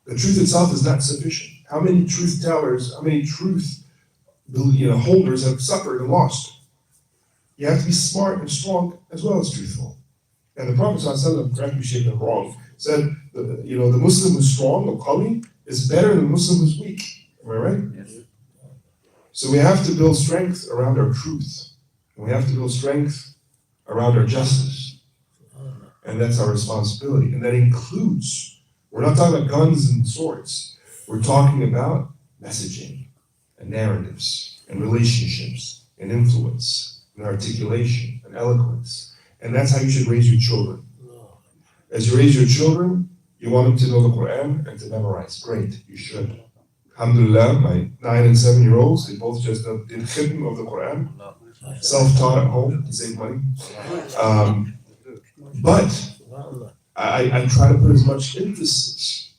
The truth itself is not sufficient. How many truth tellers, how many truth holders have suffered and lost? You have to be smart and strong as well as truthful. And the Prophet ﷺ, correct me if I'm wrong, said the Muslim who's strong or qawi is better than the Muslim who's weak. Am I right? Yes. So we have to build strength around our truth. And we have to build strength around our justice. And that's our responsibility. And that includes, we're not talking about guns and swords. We're talking about messaging and narratives and relationships and influence and articulation and eloquence. And that's how you should raise your children. As you raise your children, you want them to know the Quran and to memorize. Great, you should. Alhamdulillah, my 9 and 7-year-olds, they both just did khidm of the Quran, self-taught at home to save money. But I try to put as much emphasis.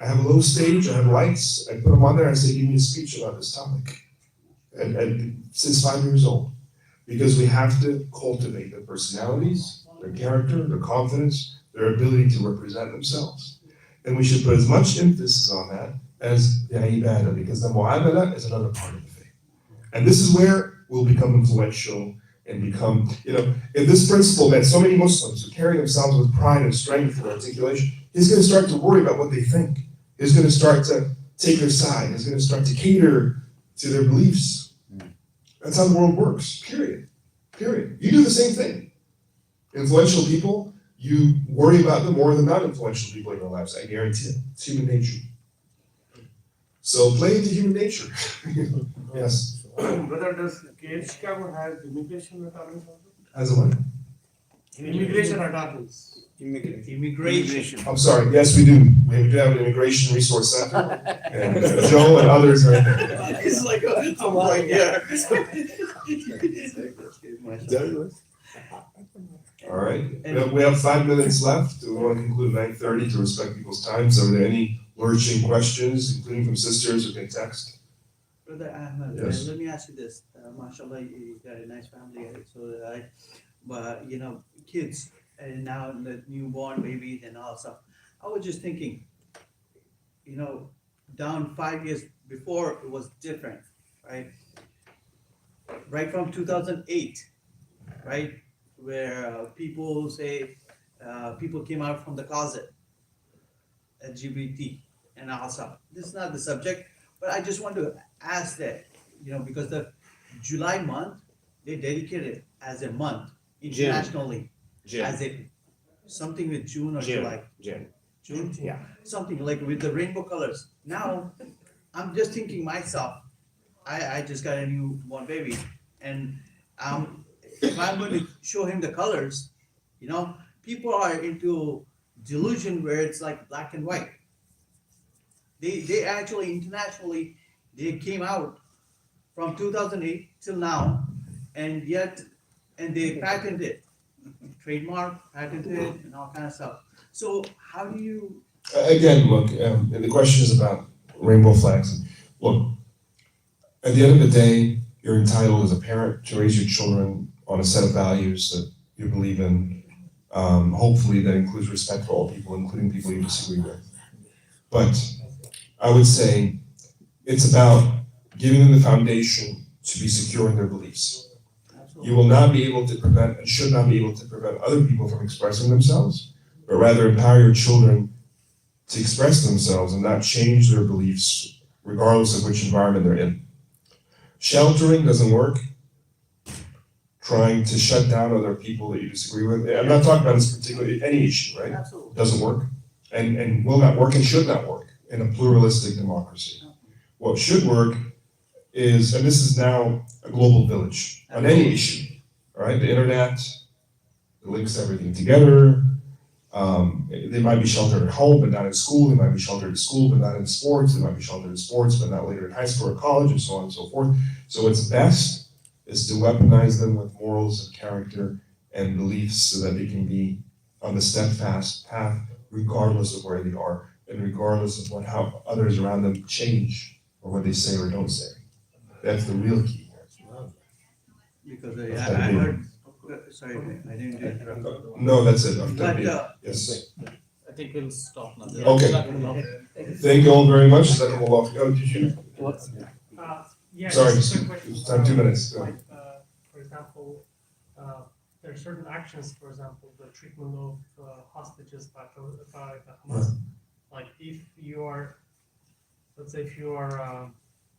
I have a little stage, I have lights, I put them on there, I say, give me a speech about this topic. And since 5 years old. Because we have to cultivate their personalities, their character, their confidence, their ability to represent themselves. And we should put as much emphasis on that as the ibadah, because the mu'amala is another part of the faith. And this is where we'll become influential and become, if this principle that so many Muslims who carry themselves with pride and strength and articulation, he's going to start to worry about what they think. He's going to start to take their side. He's going to start to cater to their beliefs. That's how the world works, period. You do the same thing. Influential people, you worry about the more the non-influential people in your lives. I guarantee it. It's human nature. So play into human nature. Yes. Brother, does CAIR-Chicago have immigration attorneys also? As a what? Immigration attorneys. Immigration. I'm sorry. Yes, we do. We do have an immigration resource center, and Joe and others are in there. It's like I'm like, yeah. All right. We have 5 minutes left. We want to conclude at 9:30 to respect people's time. So, are there any lurching questions, including from sisters who can text? Brother Ahmed, Yes. let me ask you this. MashaAllah, you got a nice family, but kids, and now the newborn babies and all stuff. I was just thinking, down 5 years before it was different, right? Right from 2008, right, where people say people came out from the closet, LGBT and all stuff. This is not the subject, but I just want to ask that, because the July month, they dedicated as a month internationally, as a something with June or July. June. June? Yeah. Something like with the rainbow colors. Now, I'm just thinking myself, I just got a newborn baby, and if I'm going to show him the colors, people are into delusion where it's like black and white. They actually internationally, they came out from 2008 till now, and they patented, trademark, patented, and all kind of stuff. So how do you? Again, look, the question is about rainbow flags. Look, at the end of the day, you're entitled as a parent to raise your children on a set of values that you believe in. Hopefully, that includes respect for all people, including people you disagree with. But I would say it's about giving them the foundation to be secure in their beliefs. You will not be able to prevent and should not be able to prevent other people from expressing themselves, but rather empower your children to express themselves and not change their beliefs regardless of which environment they're in. Sheltering doesn't work. Trying to shut down other people that you disagree with. I'm not talking about this particular, any issue, right? Absolutely. Doesn't work and will not work and should not work in a pluralistic democracy. What should work is, and this is now a global village on any issue, all right? The internet links everything together. They might be sheltered at home, but not in school. They might be sheltered at school, but not in sports. They might be sheltered in sports, but not later in high school or college, and so on and so forth. So what's best is to weaponize them with morals and character and beliefs so that they can be on the steadfast path, regardless of where they are and regardless of how others around them change or what they say or don't say. That's the real key here. Because I heard, sorry, I didn't interrupt. No, that's it. But, Yes. I think we'll stop now. Okay. Thank you all very much. Oh, did you? Yeah, Sorry, just a quick question. it's time 2 minutes. Like, for example, there are certain actions, for example, the treatment of hostages by the Hamas. Like if you are, let's say if you are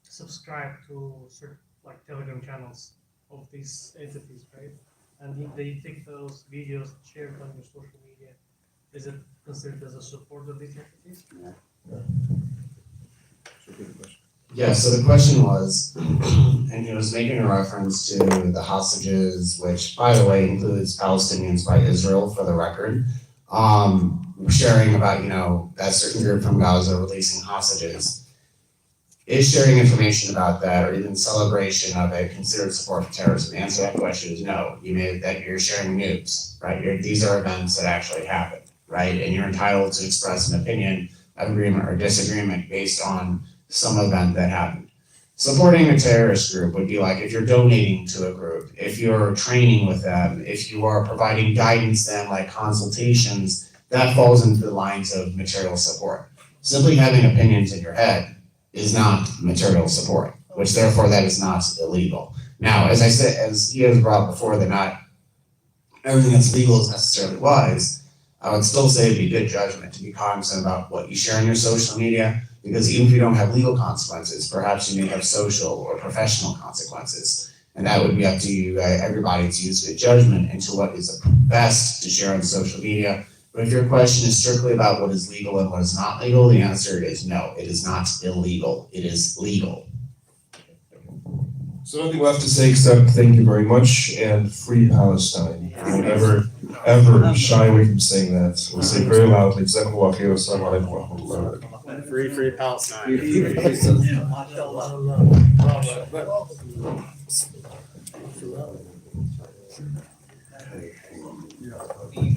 subscribed to certain like Telegram channels of these entities, right? And if they take those videos and share it on your social media, is it considered as a support of these entities? Yeah, so the question was, and he was making a reference to the hostages, which by the way includes Palestinians by Israel for the record, sharing about, that certain group from Gaza releasing hostages. Is sharing information about that or even celebration of it considered support for terrorism? The answer to that question is no. You're sharing news, right? These are events that actually happen, right? And you're entitled to express an opinion, agreement, or disagreement based on some event that happened. Supporting a terrorist group would be like if you're donating to a group, if you're training with them, if you are providing guidance to them like consultations, that falls into the lines of material support. Simply having opinions in your head is not material support, which therefore that is not illegal. Now, as I said, as he has brought before, that not everything that's legal is necessarily wise. I would still say it'd be good judgment to be cognizant about what you share on your social media, because even if you don't have legal consequences, perhaps you may have social or professional consequences. And that would be up to you, everybody, to use good judgment into what is best to share on social media But if your question is strictly about what is legal and what is not legal, the answer is no, it is not illegal, it is legal. So nothing left to say except thank you very much and free Palestine. Don't ever shy away from saying that. We'll say very loudly, Jazakallah khair, assalamu alaikum wa rahmatullahi wa barakatuh. Free Palestine. We